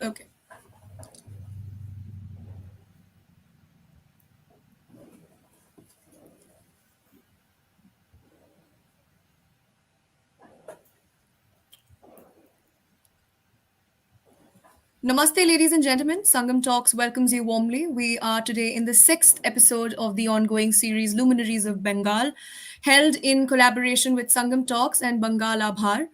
Okay. Namaste, ladies and gentlemen. Sangam Talks welcomes you warmly. We are today in the sixth episode of the ongoing series Luminaries of Bengal, held in collaboration with Sangam Talks and Bengal Abhar.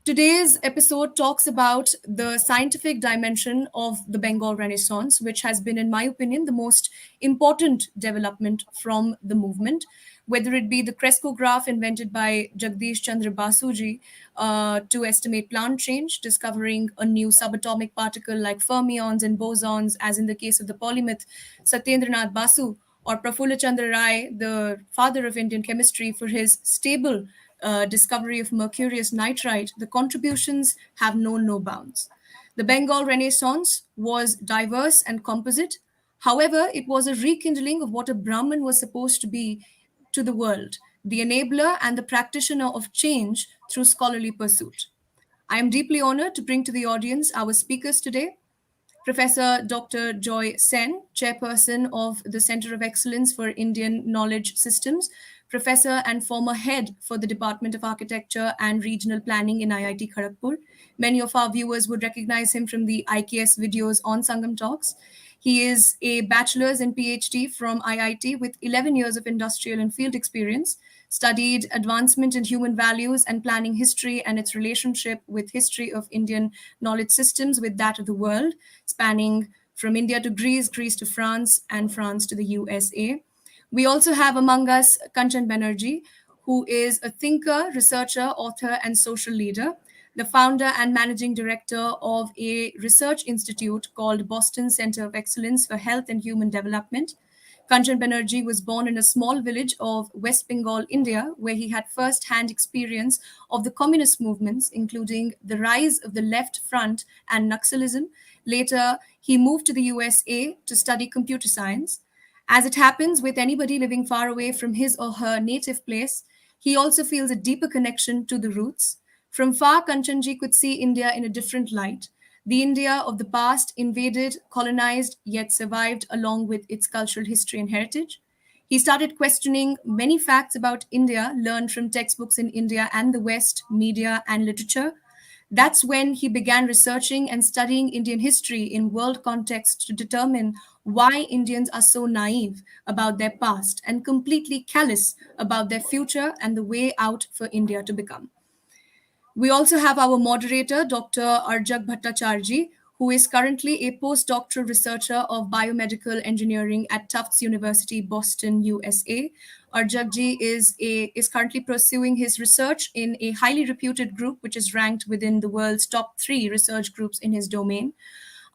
Today's episode talks about the scientific dimension of the Bengal Renaissance, which has been, in my opinion, the most important development from the movement. Whether it be the crescograph invented by Jagdish Chandra Basuji to estimate plant change, discovering a new subatomic particle like fermions and bosons, as in the case of the polymath Satyendranath Basu, or Prafulla Chandra Rai, the father of Indian chemistry, for his stable discovery of mercurius nitride, the contributions have known no bounds. The Bengal Renaissance was diverse and composite. However, it was a rekindling of what a Brahmin was supposed to be to the world, the enabler and the practitioner of change through scholarly pursuit. I am deeply honored to bring to the audience our speakers today. Professor Dr. Joy Sen, Chairperson of the Center of Excellence for Indian Knowledge Systems, Professor and former head for the Department of Architecture and Regional Planning in IIT Kharagpur. Many of our viewers would recognize him from the IKS videos on Sangam Talks. He is a bachelor's and PhD from IIT with 11 years of industrial and field experience, studied advancement in human values and planning history and its relationship with history of Indian knowledge systems with that of the world, spanning from India to Greece, Greece to France, and France to the USA. We also have among us Kanchan Banerjee, who is a thinker, researcher, author, and social leader, the founder and managing director of a research institute called Boston Center of Excellence for Health and Human Development. Kanchan Banerjee was born in a small village of West Bengal, India, where he had first hand experience of the communist movements, including the rise of the Left Front and Naxalism. Later, he moved to the USA to study computer science. As it happens with anybody living far away from his or her native place, he also feels a deeper connection to the roots. From far, Kanchanji could see India in a different light. The India of the past, invaded, colonized, yet survived along with its cultural history and heritage. He started questioning many facts about India learned from textbooks in India and the West, media, and literature. That's when he began researching and studying Indian history in world context to determine why Indians are so naive about their past and completely callous about their future and the way out for India to become. We also have our moderator, Dr. Arjak Bhattacharjee, who is currently a postdoctoral researcher of biomedical engineering at Tufts University, Boston, USA. Arjakji is currently pursuing his research in a highly reputed group, which is ranked within the world's top 3 research groups in his domain.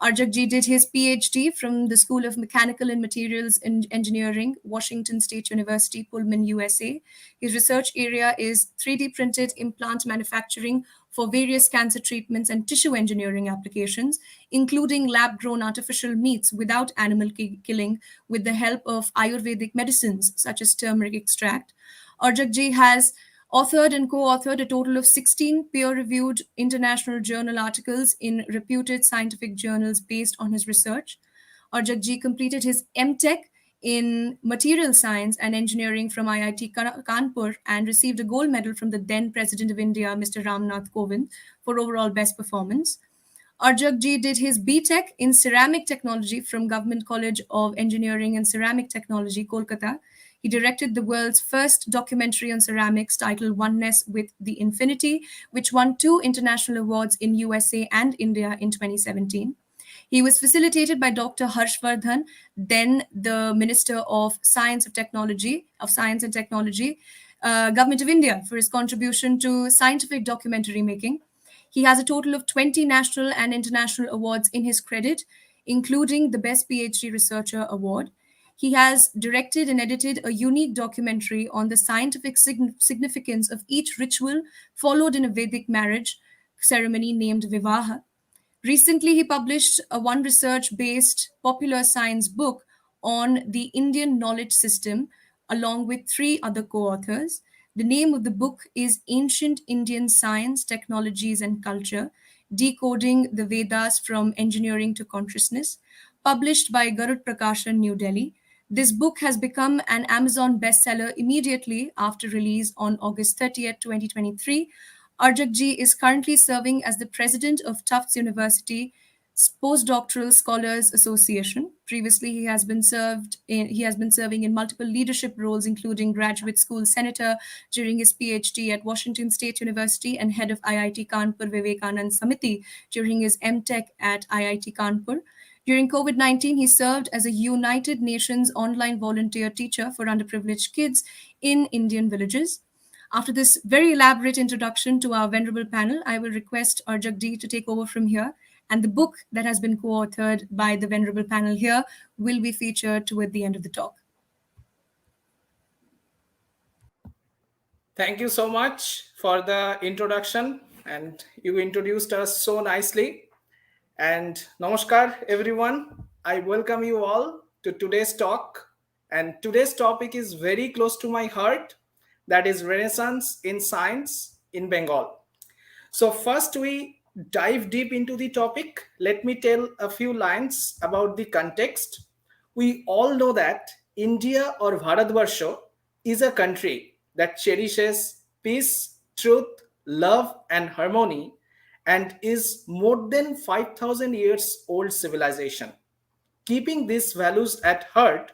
Arjakji did his PhD from the School of Mechanical and Materials Engineering, Washington State University, Pullman, USA. His research area is 3D printed implant manufacturing for various cancer treatments and tissue engineering applications, including lab grown artificial meats without animal killing with the help of Ayurvedic medicines such as turmeric extract. Arjakji has authored and co-authored a total of 16 peer-reviewed international journal articles in reputed scientific journals based on his research. Arjakji completed his MTech in material science and engineering from IIT Kanpur and received a gold medal from the then President of India, Mr. Ramnath Kovind, for overall best performance. Arjakji did his BTech in ceramic technology from Government College of Engineering and Ceramic Technology, Kolkata. He directed the world's first documentary on ceramics titled Oneness with the Infinity, which won 2 international awards in USA and India in 2017. He was facilitated by Dr. Harshvardhan, then the Minister of Science and Technology, Government of India, for his contribution to scientific documentary making. He has a total of 20 national and international awards in his credit, including the Best PhD Researcher Award. He has directed and edited a unique documentary on the scientific significance of each ritual followed in a Vedic marriage ceremony named Vivaha. Recently, he published a one research based popular science book on the Indian knowledge system along with 3 other co authors. The name of the book is Ancient Indian Science, Technologies, and Culture. Decoding the Vedas from Engineering to Consciousness, published by Garud Prakashan, New Delhi. This book has become an Amazon bestseller immediately after release on August 30th, 2023. Arjakji is currently serving as the president of Tufts University Postdoctoral Scholars Association. Previously, he has been serving in multiple leadership roles, including graduate school senator during his PhD at Washington State University and head of IIT Kanpur Vivekanand Samiti during his MTech at IIT Kanpur. During COVID 19, he served as a United Nations online volunteer teacher for underprivileged kids in Indian villages. After this very elaborate introduction to our venerable panel, I will request Arjagdi to take over from here. And the book that has been co authored by the venerable panel here will be featured toward the end of the talk. Thank you so much for the introduction, and you introduced us so nicely. And namaskar, everyone. I welcome you all to today's talk. And today's topic is very close to my heart, that is Renaissance in Science in Bengal. So, first we dive deep into the topic. Let me tell a few lines about the context. We all know that India or Bharatvarsha is a country that cherishes peace, truth, love, and harmony and is more than 5,000 years old civilization. Keeping these values at heart,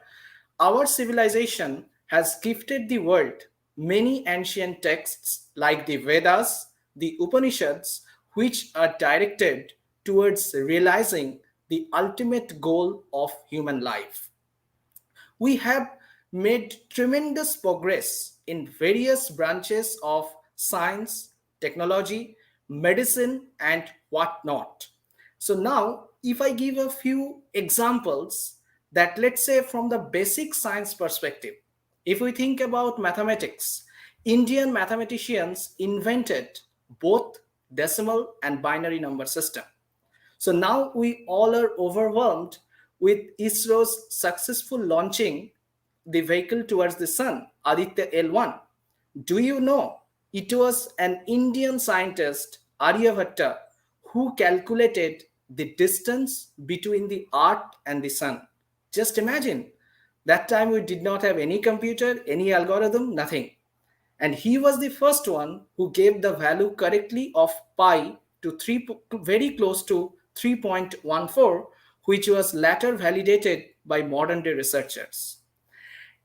our civilization has gifted the world many ancient texts like the Vedas, the Upanishads, which are directed towards realizing the ultimate goal of human life. We have made tremendous progress in various branches of science, technology, medicine, and whatnot. So, now if I give a few examples that, let's say, from the basic science perspective, if we think about mathematics, Indian mathematicians invented both decimal and binary number system. So now we all are overwhelmed with ISRO's successful launching the vehicle towards the sun, Aditya L1. Do you know it was an Indian scientist, Aryabhatta, who calculated the distance between the earth and the sun? Just imagine. That time we did not have any computer, any algorithm, nothing. And he was the first one who gave the value correctly of pi to 3, very close to 3.14, which was later validated by modern day researchers.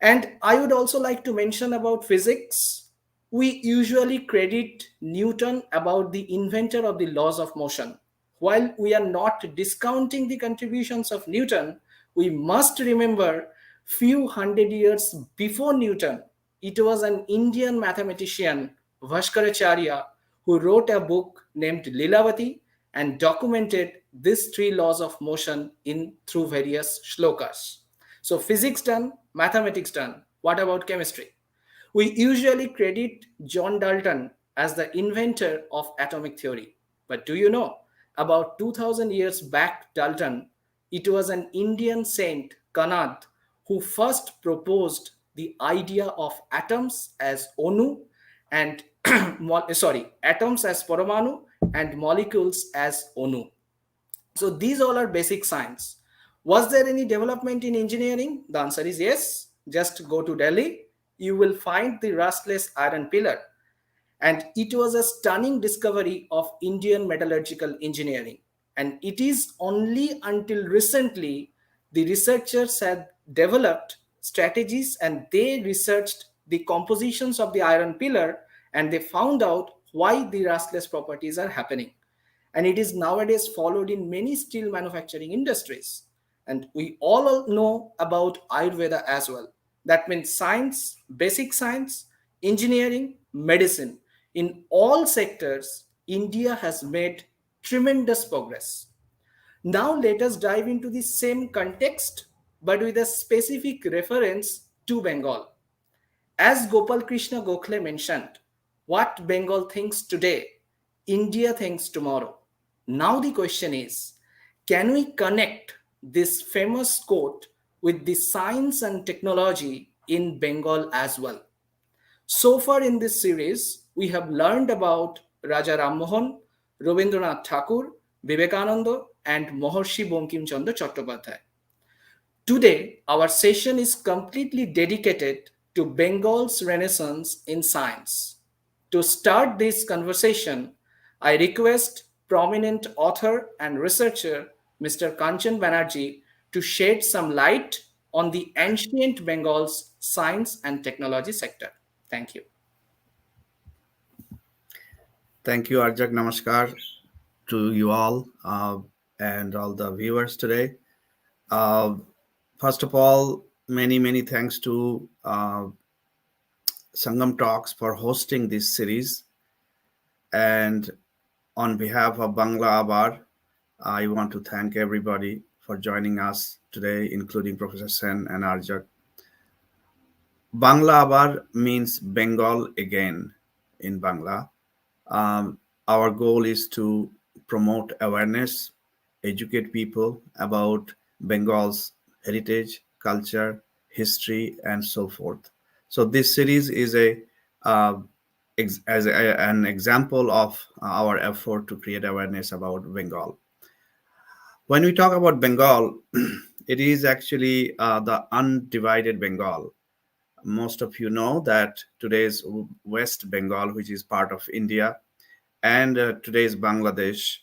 And I would also like to mention about physics. We usually credit Newton about the inventor of the laws of motion. While we are not discounting the contributions of Newton, we must remember few hundred years before Newton, it was an Indian mathematician, Bhaskaracharya, who wrote a book named Lilavati and documented these three laws of motion in through various shlokas. So physics done, mathematics done. What about chemistry? We usually credit John Dalton as the inventor of atomic theory. But do you know, about 2000 years back, Dalton, it was an Indian saint, Kanad, who first proposed the idea of atoms as Onu and atoms as Paramanu and molecules as Onu. So these all are basic science. Was there any development in engineering? The answer is yes. Just go to Delhi, you will find the rustless iron pillar. And it was a stunning discovery of Indian metallurgical engineering. And it is only until recently the researchers had developed strategies and they researched the compositions of the iron pillar and they found out why the rustless properties are happening. And it is nowadays followed in many steel manufacturing industries. And we all know about Ayurveda as well. That means science, basic science, engineering, medicine. In all sectors, India has made tremendous progress. Now let us dive into the same context, but with a specific reference to Bengal. As Gopal Krishna Gokhale mentioned, what Bengal thinks today, India thinks tomorrow. Now the question is, can we connect this famous quote with the science and technology in Bengal as well? So far in this series, we have learned about Raja Ram Mohan, Rabindranath Thakur, Vivekananda, and Mahorshi Bankim Chandra Chattopadhyay. Today, our session is completely dedicated to Bengal's renaissance in science. To start this conversation, I request prominent author and researcher Mr. Kanchan Banerjee to shed some light on the ancient Bengal's science and technology sector. Thank you. Thank you, Arjak. Namaskar to you all and all the viewers today. Uh, First of all, many thanks to Sangam Talks for hosting this series. And on behalf of Bangla Abar, I want to thank everybody for joining us today, including Professor Sen and Arjak. Bangla Abar means Bengal again in Bangla. Um, our goal is to promote awareness, educate people about Bengal's heritage, culture, history, and so forth. So this series is uh, an example of our effort to create awareness about Bengal. When we talk about Bengal, it is actually the undivided Bengal. Most of you know that today's West Bengal, which is part of India, and today's Bangladesh,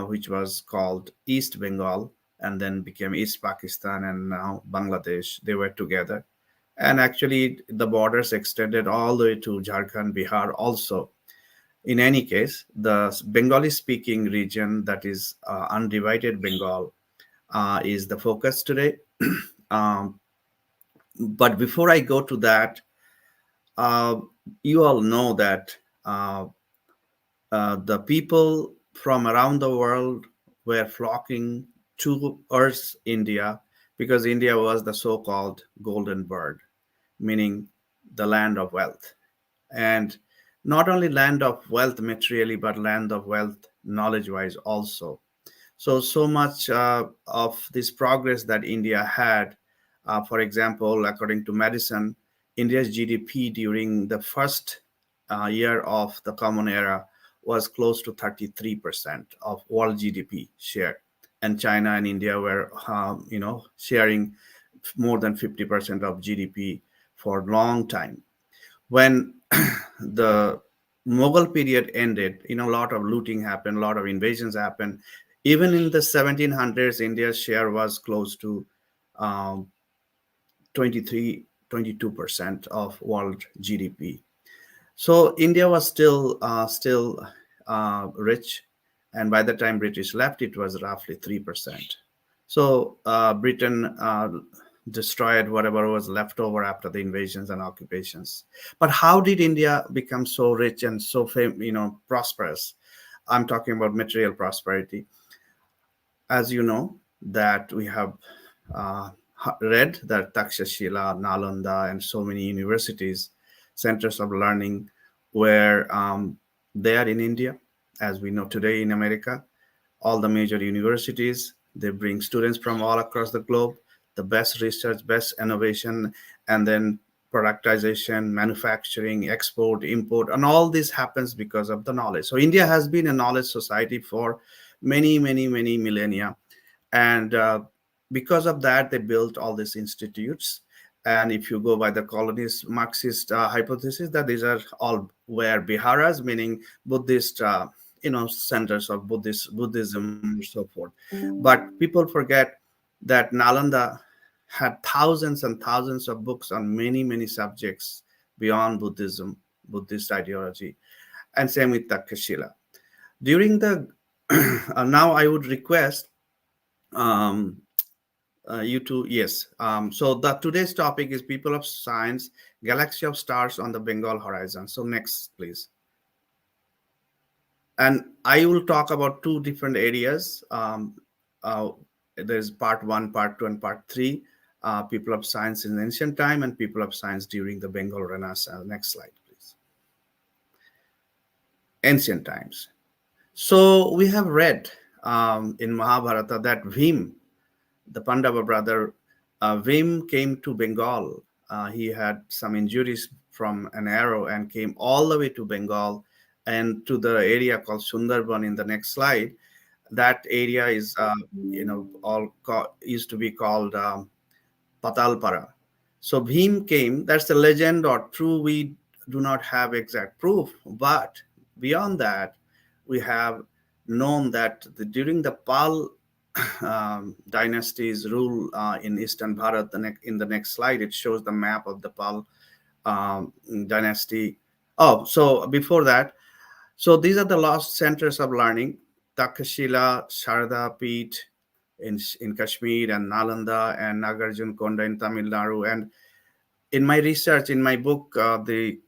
which was called East Bengal and then became East Pakistan and now Bangladesh, they were together. And actually, the borders extended all the way to Jharkhand, Bihar also. In any case, the Bengali speaking region, that is undivided Bengal, is the focus today. um, but before I go to that, uh, you all know that uh, the people from around the world were flocking towards India because India was the so called golden bird, meaning the land of wealth. And not only land of wealth materially, but land of wealth knowledge wise also. So much of this progress that India had, for example, according to Madison, India's GDP during the first year of the Common Era was close to 33% of world GDP share, and China and India were, sharing more than 50% of GDP for a long time. When the Mughal period ended, a lot of looting happened, a lot of invasions happened. Even in the 1700s, India's share was close to um, 23, 22% of world GDP. So India was still rich, and by the time British left, it was roughly 3%. So Britain destroyed whatever was left over after the invasions and occupations. But how did India become so rich and so prosperous? I'm talking about material prosperity. As you know, that we have uh, read that Takshashila, Nalanda, and so many universities, centers of learning, were there in India. As we know today in America, all the major universities, they bring students from all across the globe, the best research, best innovation, and then productization, manufacturing, export, import, and all this happens because of the knowledge. So India has been a knowledge society for many millennia, and because of that, they built all these institutes. And if you go by the colonist Marxist hypothesis, that these are all were biharas, meaning Buddhist centers of Buddhism and so forth. But people forget that Nalanda had thousands and thousands of books on many subjects beyond Buddhism, Buddhist ideology, and same with Takshashila. During the now I would request um, you to yes. So the today's topic is people of science, galaxy of stars on the Bengal horizon. So next, please. And I will talk about two different areas. Uh, there's part one, part two, and part three. People of science in ancient time and people of science during the Bengal Renaissance. Next slide, please. Ancient times. So we have read in Mahabharata that Bhim, the Pandava brother, Vim came to Bengal. He had some injuries from an arrow and came all the way to Bengal and to the area called Sundarban in the next slide. That area is, used to be called Patalpara. So Bhim came. That's the legend or true. We do not have exact proof, but beyond that, we have known that during the Pal dynasty's rule in Eastern Bharat, in the next slide, it shows the map of the Pal dynasty. Oh, so before that, so these are the lost centers of learning: Takshila, Sharda Peeth in Kashmir, and Nalanda and Nagarjun Konda in Tamil Nadu. And in my research, in my book, The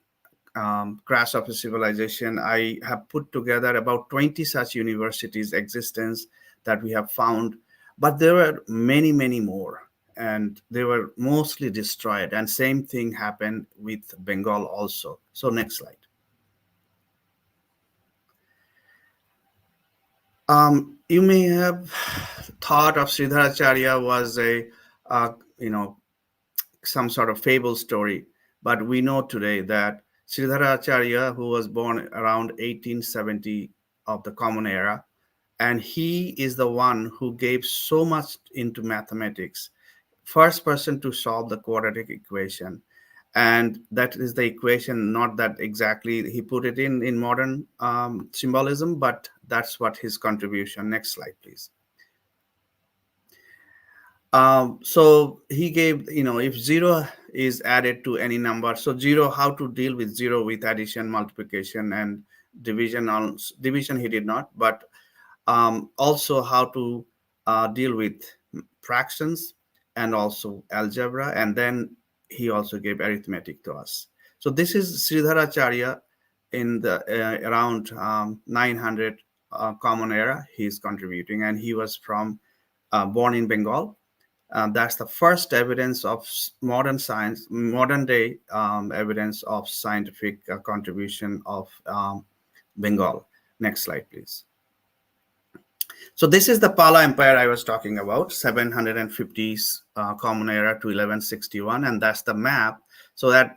Crash of a Civilization, I have put together about 20 such universities' existence that we have found. But there were many, many more, and they were mostly destroyed. And same thing happened with Bengal also. So next slide. You may have thought of Sridharacharya was a, uh, you know, some sort of fable story, but we know today that Sridharacharya, who was born around 1870 of the Common Era, and he is the one who gave so much into mathematics. First person to solve the quadratic equation, and that is the equation, not that exactly he put it in modern symbolism, but that's what his contribution. Next slide, please. So he gave, if zero is added to any number, so zero, how to deal with zero with addition, multiplication, and division. On division, he did not, but also how to deal with fractions and also algebra. And then he also gave arithmetic to us. So this is Sridharacharya in the around 900 Common Era. He is contributing, and he was from born in Bengal. That's the first evidence of modern science, modern day evidence of scientific contribution of Bengal. Next slide, please. So this is the Pala Empire I was talking about, 750s Common Era to 1161, and that's the map. So that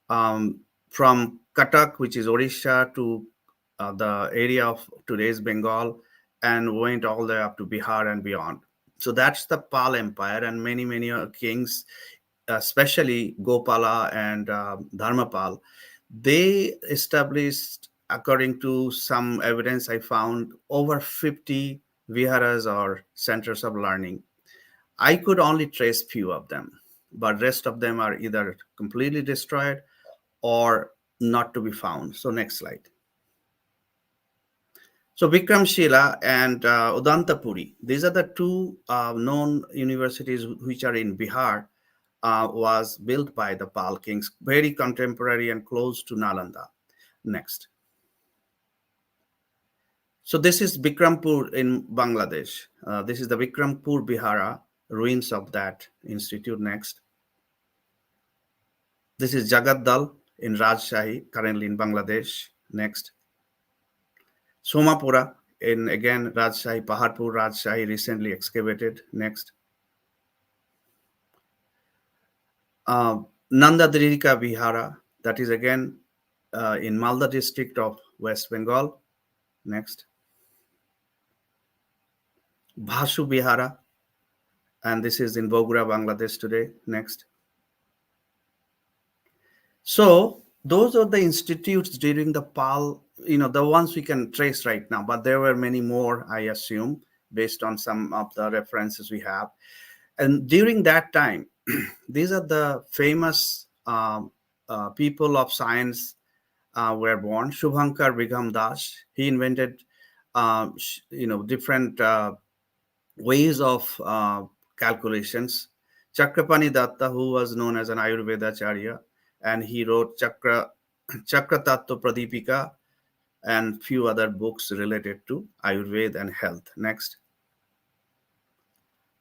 from Cuttack, which is Odisha, to the area of today's Bengal, and went all the way up to Bihar and beyond. So that's the Pal Empire, and many kings, especially Gopala and Dharmapal, they established, according to some evidence I found, over 50 viharas or centers of learning. I could only trace few of them, but rest of them are either completely destroyed or not to be found. So next slide. So Vikramshila and Udantapuri, these are the two known universities which are in Bihar, was built by the Pal kings, very contemporary and close to Nalanda. Next. So this is Bikrampur in Bangladesh. This is the Bikrampur Bihara, ruins of that institute. Next. This is Jagaddal in Rajshahi, currently in Bangladesh. Next. Somapura in, again, Rajshahi, Paharpur, Rajshahi, recently excavated. Next. Nandadrika Vihara, that is again in Malda district of West Bengal. Next. Bhasu Vihara, and this is in Bogura, Bangladesh today. Next. So those are the institutes during the Pal, the ones we can trace right now, but there were many more, I assume, based on some of the references we have. And during that time, these are the famous people of science were born. Shubhankar Bigham Das, he invented, different ways of calculations. Chakrapani Datta, who was known as an Ayurveda Acharya, and he wrote Chakra Tattva Pradipika and few other books related to Ayurveda and health. Next.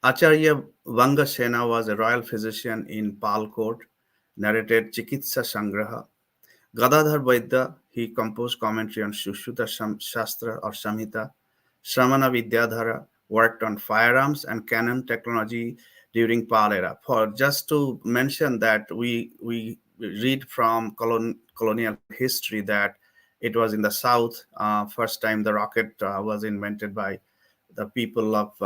Acharya Vangasena was a royal physician in Pal court, narrated Chikitsa Sangraha. Gadadhar Vaidya, he composed commentary on Sushruta Shastra or Samhita. Shramana Vidyadhara worked on firearms and cannon technology during Pal era. For just to mention that we read from colonial history that It was in the south. First time the rocket was invented by the people of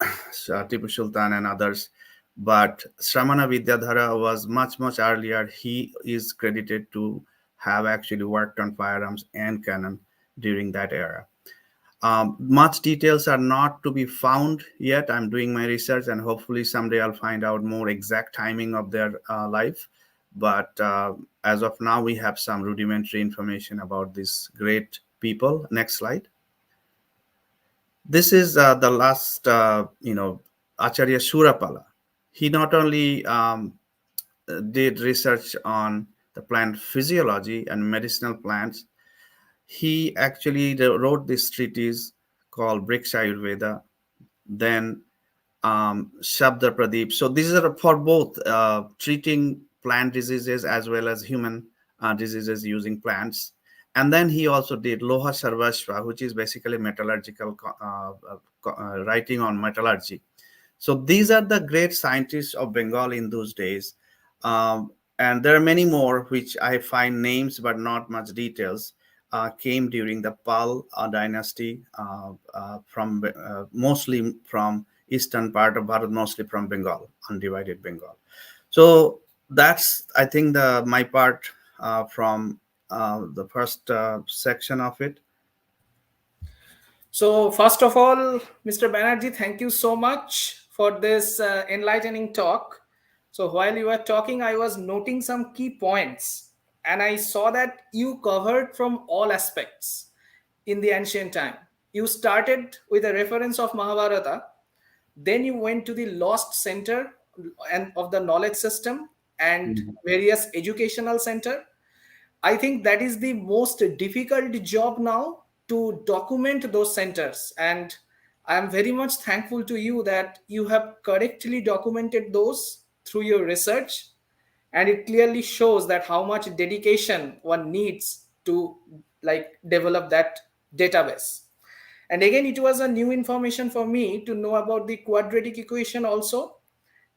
Tipu Sultan and others. But Shramana Vidyadhara was much, much earlier. He is credited to have actually worked on firearms and cannon during that era. Much details are not to be found yet. I'm doing my research, and hopefully someday I'll find out more exact timing of their life. But as of now, we have some rudimentary information about these great people. Next slide. This is the last, Acharya Surapala. He not only did research on the plant physiology and medicinal plants, he actually wrote this treatise called Briksha Ayurveda, then Shabda Pradeep. So these are for both treating plant diseases as well as human diseases using plants. And then he also did Loha Sarvashva, which is basically metallurgical writing on metallurgy. So these are the great scientists of Bengal in those days. And there are many more which I find names but not much details. Came during the Pal dynasty, from mostly from eastern part of Bharat, mostly from Bengal, undivided Bengal. So that's, I think, the my part from the first section of it. So, first of all, Mr. Banerjee, thank you so much for this enlightening talk. So, while you were talking, I was noting some key points, and I saw that you covered from all aspects in the ancient time. You started with a reference of Mahabharata, then you went to the lost center and of the knowledge system and Mhm. various educational center. I think that is the most difficult job now, to document those centers. And I am very much thankful to you that you have correctly documented those through your research. And it clearly shows that how much dedication one needs to like develop that database. And again, it was a new information for me to know about the quadratic equation also.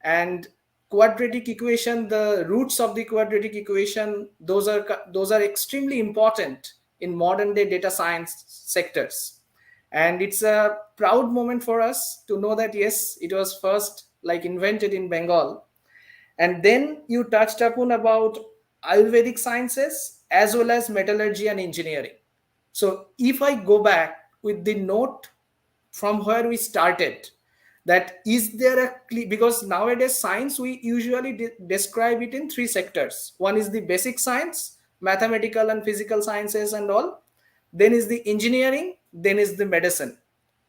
And quadratic equation, the roots of the quadratic equation, those are extremely important in modern day data science sectors. And it's a proud moment for us to know that yes, it was first like invented in Bengal. And then you touched upon about Ayurvedic sciences as well as metallurgy and engineering. So if I go back with the note from where we started, that is there because nowadays science we usually describe it in three sectors. One is the basic science, mathematical and physical sciences and all. Then is the engineering, then is the medicine.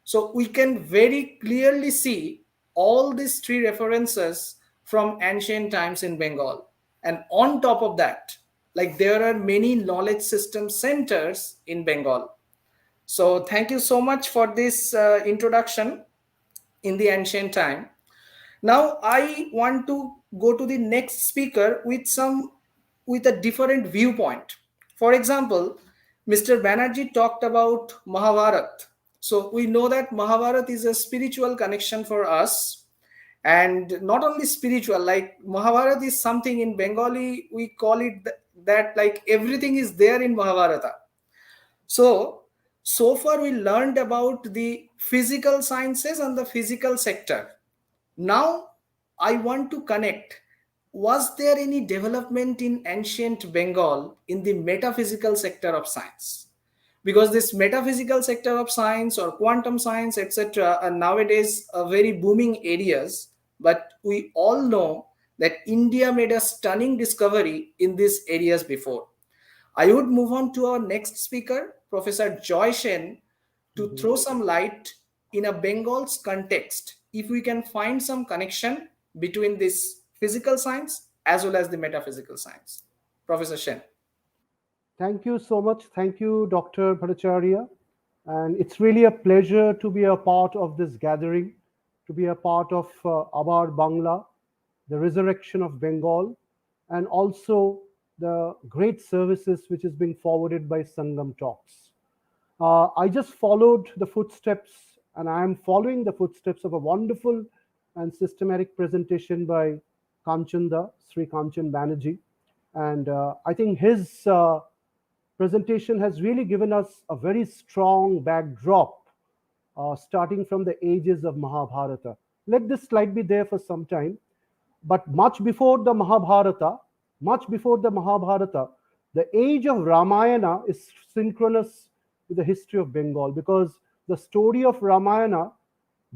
So we can very clearly see all these three references from ancient times in Bengal. And on top of that, like there are many knowledge system centers in Bengal. So thank you so much for this introduction in the ancient time. Now I want to go to the next speaker with a different viewpoint. For example, Mr. Banerjee talked about Mahabharat. So we know that Mahabharat is a spiritual connection for us, and not only spiritual. Like Mahabharat is something in Bengali we call it that like everything is there in Mahabharata. So far we learned about the physical sciences and the physical sector. Now, I want to connect. Was there any development in ancient Bengal in the metaphysical sector of science? Because this metaphysical sector of science or quantum science, etc., are nowadays very booming areas. But we all know that India made a stunning discovery in these areas before. I would move on to our next speaker, Professor Joy Shen, to Mhm. throw some light in a Bengal's context, if we can find some connection between this physical science as well as the metaphysical science. Professor Shen. Thank you so much. Thank you, Dr. Bhattacharya. And it's really a pleasure to be a part of this gathering, to be a part of Abar Bangla, the resurrection of Bengal, and also the great services which is being forwarded by Sangam Talks. I just followed the footsteps, and I am following the footsteps of a wonderful and systematic presentation by Kanchanda, Sri Kanchan Banerjee. And I think his presentation has really given us a very strong backdrop, starting from the ages of Mahabharata. Let this slide be there for some time. But much before the Mahabharata, the age of Ramayana is synchronous with the history of Bengal, because the story of Ramayana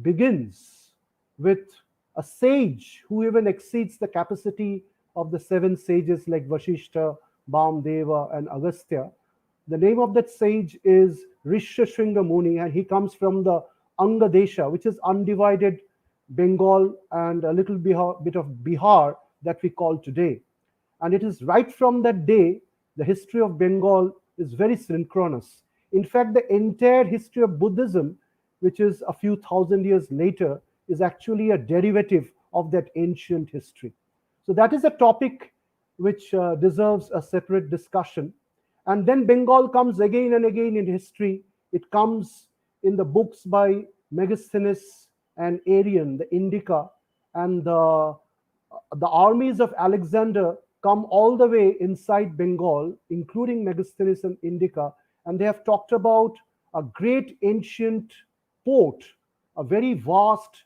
begins with a sage who even exceeds the capacity of the seven sages like Vashishta, Bamdeva, and Agastya. The name of that sage is Rishyashringa Muni, and he comes from the Anga Desha, which is undivided Bengal and a little bit of Bihar that we call today. And it is right from that day, the history of Bengal is very synchronous. In fact, the entire history of Buddhism, which is a few thousand years later, is actually a derivative of that ancient history. So that is a topic which deserves a separate discussion. And then Bengal comes again and again in history. It comes in the books by Megasthenes and Arian, the Indica, and the armies of Alexander come all the way inside Bengal, including Megasthenes and Indica, and they have talked about a great ancient port, a very vast,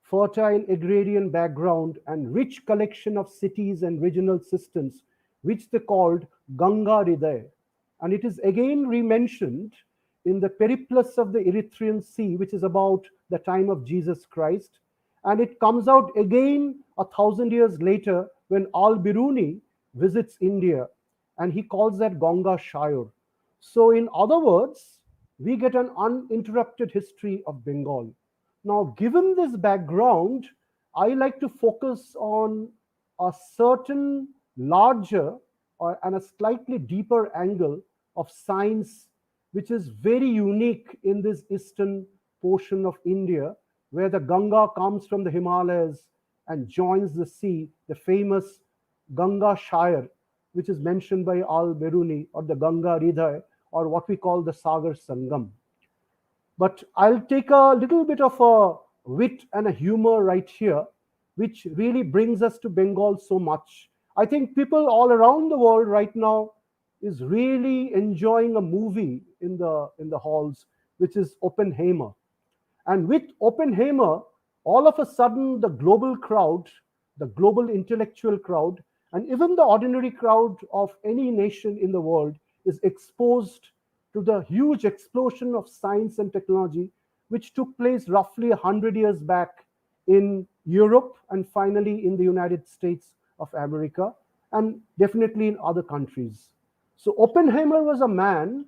fertile agrarian background, and rich collection of cities and regional systems, which they called Ganga Hriday. And it is again rementioned in the Periplus of the Erythraean Sea, which is about the time of Jesus Christ. And it comes out again 1,000 years later when Al Biruni visits India, and he calls that Ganga Shire. So, in other words, we get an uninterrupted history of Bengal. Now, given this background, I like to focus on a certain larger and a slightly deeper angle of science, which is very unique in this eastern portion of India, where the Ganga comes from the Himalayas and joins the sea, the famous Ganga Shire, which is mentioned by Al Biruni, or the Ganga Hriday, or what we call the Sagar Sangam. But I'll take a little bit of a wit and a humor right here, which really brings us to Bengal so much. I think people all around the world right now is really enjoying a movie in the halls, which is Oppenheimer. And with Oppenheimer, all of a sudden the global crowd, the global intellectual crowd, and even the ordinary crowd of any nation in the world is exposed to the huge explosion of science and technology, which took place roughly 100 years back in Europe and finally in the United States of America, and definitely in other countries. So Oppenheimer was a man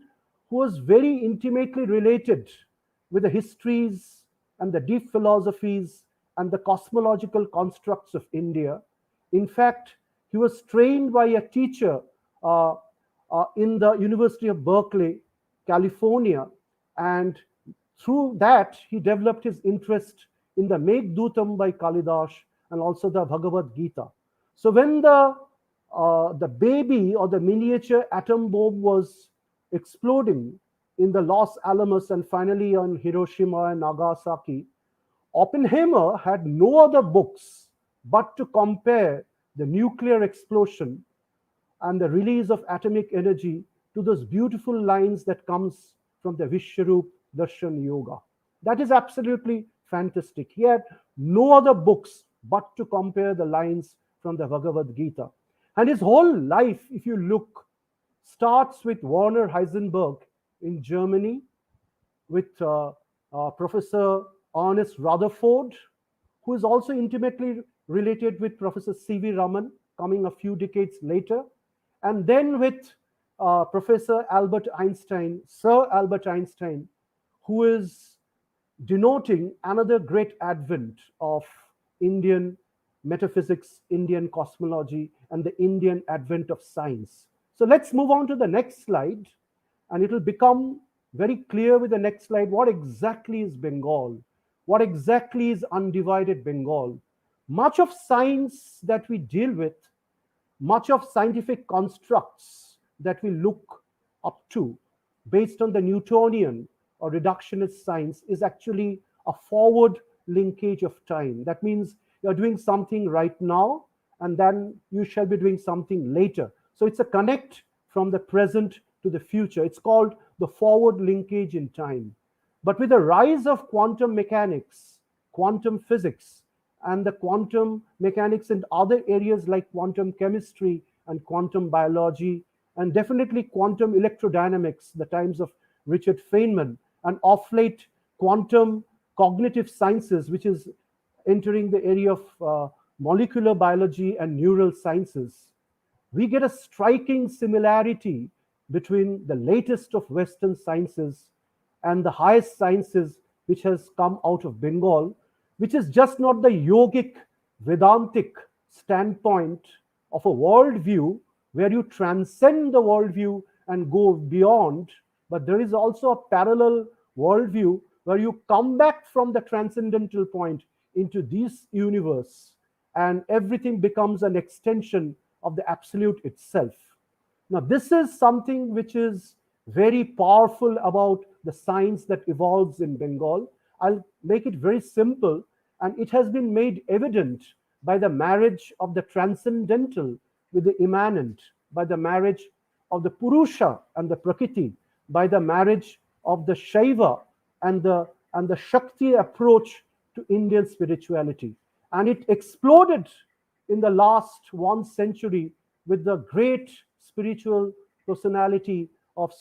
who was very intimately related with the histories and the deep philosophies and the cosmological constructs of India. In fact, he was trained by a teacher in the University of Berkeley, California, and through that he developed his interest in the Meghdootam by Kalidas and also the Bhagavad Gita. So when the baby or the miniature atom bomb was exploding in the Los Alamos and finally on Hiroshima and Nagasaki, Oppenheimer had no other books but to compare the nuclear explosion and the release of atomic energy to those beautiful lines that comes from the Vishwarup Darshan Yoga. That is absolutely fantastic. He had no other books but to compare the lines from the Bhagavad Gita. And his whole life, if you look, starts with Werner Heisenberg in Germany, with Professor Ernest Rutherford, who is also intimately related with Professor C.V. Raman, coming a few decades later, and then with Professor Albert Einstein, Sir Albert Einstein, who is denoting another great advent of Indian metaphysics, Indian cosmology, and the Indian advent of science. So let's move on to the next slide, and it will become very clear with the next slide what exactly is Bengal, what exactly is undivided Bengal. Much of science that we deal with, much of scientific constructs that we look up to based on the Newtonian or reductionist science is actually a forward linkage of time. That means you're doing something right now and then you shall be doing something later. So it's a connect from the present to the future. It's called the forward linkage in time. But with the rise of quantum mechanics, quantum physics, and the quantum mechanics in other areas like quantum chemistry and quantum biology, and definitely quantum electrodynamics, the times of Richard Feynman, and of late quantum cognitive sciences, which is entering the area of molecular biology and neural sciences, we get a striking similarity between the latest of Western sciences and the highest sciences which has come out of Bengal, which is just not the yogic, Vedantic standpoint of a worldview where you transcend the worldview and go beyond, but there is also a parallel worldview where you come back from the transcendental point into this universe and everything becomes an extension of the absolute itself. Now, this is something which is very powerful about the science that evolves in Bengal. I'll make it very simple, and it has been made evident by the marriage of the transcendental with the immanent, by the marriage of the Purusha and the Prakriti, by the marriage of the Shaiva and the Shakti approach to Indian spirituality. And it exploded in the last 1 century with the great spiritual personality of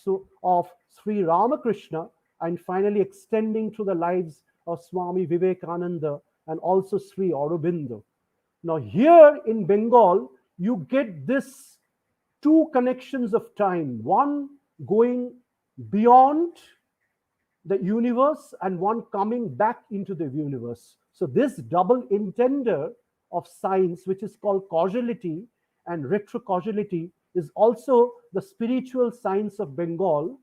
Sri Ramakrishna, and finally extending to the lives of Swami Vivekananda and also Sri Aurobindo. Now, here in Bengal, you get this two connections of time, one going beyond the universe and one coming back into the universe. So this double intender of science, which is called causality and retrocausality, is also the spiritual science of Bengal,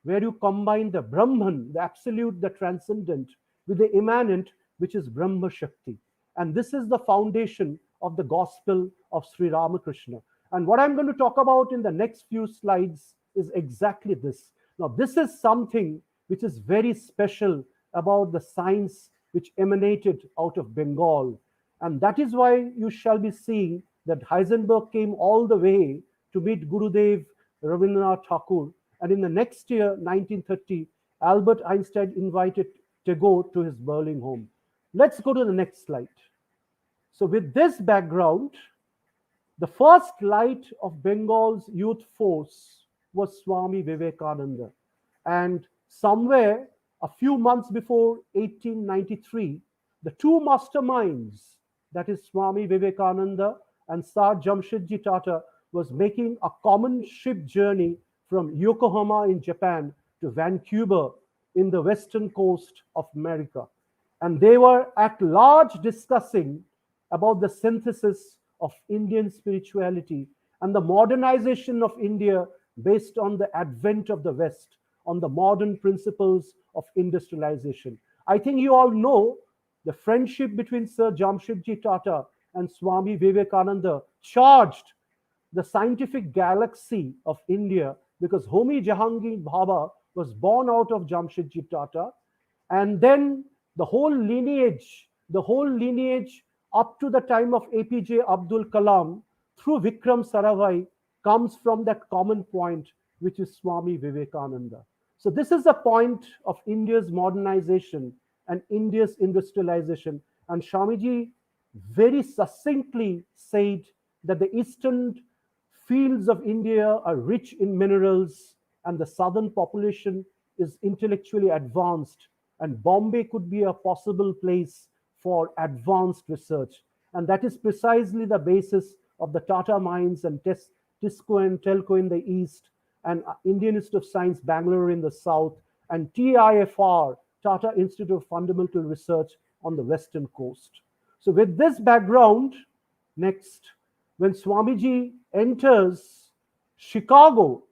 where you combine the Brahman, the absolute, the transcendent, with the immanent, which is Brahma Shakti. And this is the foundation of the gospel of Sri Ramakrishna. And what I'm going to talk about in the next few slides is exactly this. Now, this is something which is very special about the science which emanated out of Bengal. And that is why you shall be seeing that Heisenberg came all the way to meet Gurudev Rabindranath Tagore. And in the next year, 1930, Albert Einstein invited Tagore to his Berlin home. Let's go to the next slide. So with this background, the first light of Bengal's youth force was Swami Vivekananda. And somewhere a few months before 1893, the two masterminds, that is Swami Vivekananda and Sir Jamshedji Tata, was making a common ship journey from Yokohama in Japan to Vancouver in the western coast of America. And they were at large discussing about the synthesis of Indian spirituality and the modernization of India based on the advent of the West, on the modern principles of industrialization. I think you all know the friendship between Sir Jamshedji Tata and Swami Vivekananda charged the scientific galaxy of India, because Homi Jahangir Bhabha was born out of Jamshedji Tata, and then the whole lineage up to the time of APJ Abdul Kalam through Vikram Sarabhai comes from that common point, which is Swami Vivekananda. So this is the point of India's modernization and India's industrialization. And Swamiji very succinctly said that the eastern fields of India are rich in minerals and the southern population is intellectually advanced, and Bombay could be a possible place for advanced research. And that is precisely the basis of the Tata Mines and TISCO and Telco in the east, and Indian Institute of Science, Bangalore in the south, and TIFR, Tata Institute of Fundamental Research, on the western coast. So with this background, next, when Swamiji enters Chicago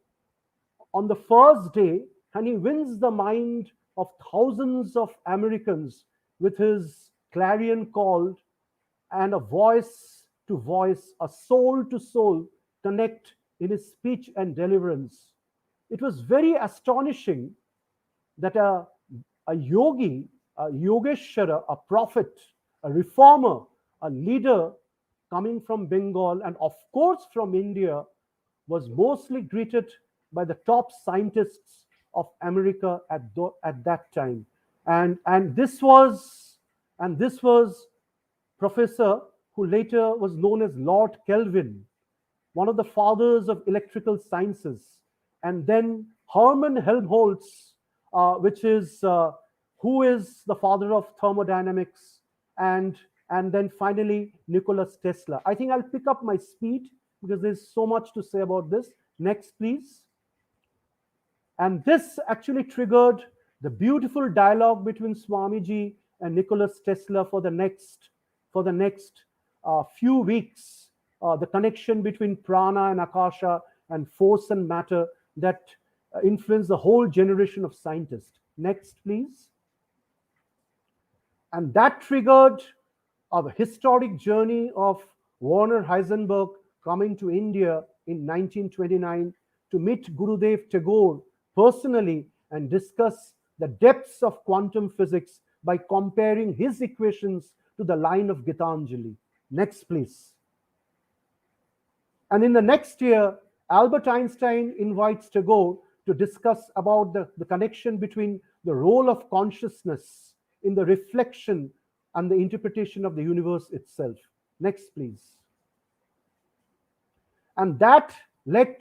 on the first day, and he wins the mind of thousands of Americans with his clarion call and a voice to voice, a soul to soul connect in his speech and deliverance. It was very astonishing that a yogi, a yogeshwara, a prophet, a reformer, a leader coming from Bengal and of course from India was mostly greeted by the top scientists of America at that time. And this was professor who later was known as Lord Kelvin, one of the fathers of electrical sciences, and then Hermann Helmholtz, which is who is the father of thermodynamics, and and then finally Nikola Tesla. I think I'll pick up my speed because there's so much to say about this. Next, please. And this actually triggered the beautiful dialogue between Swamiji and Nicholas Tesla for the next few weeks. The connection between prana and akasha and force and matter that influenced the whole generation of scientists. Next, please. And that triggered a historic journey of Werner Heisenberg coming to India in 1929 to meet Gurudev Tagore personally and discuss the depths of quantum physics by comparing his equations to the line of Gitanjali. Next, please. And in the next year, Albert Einstein invites Tagore to discuss about the connection between the role of consciousness in the reflection and the interpretation of the universe itself. Next, please. And that led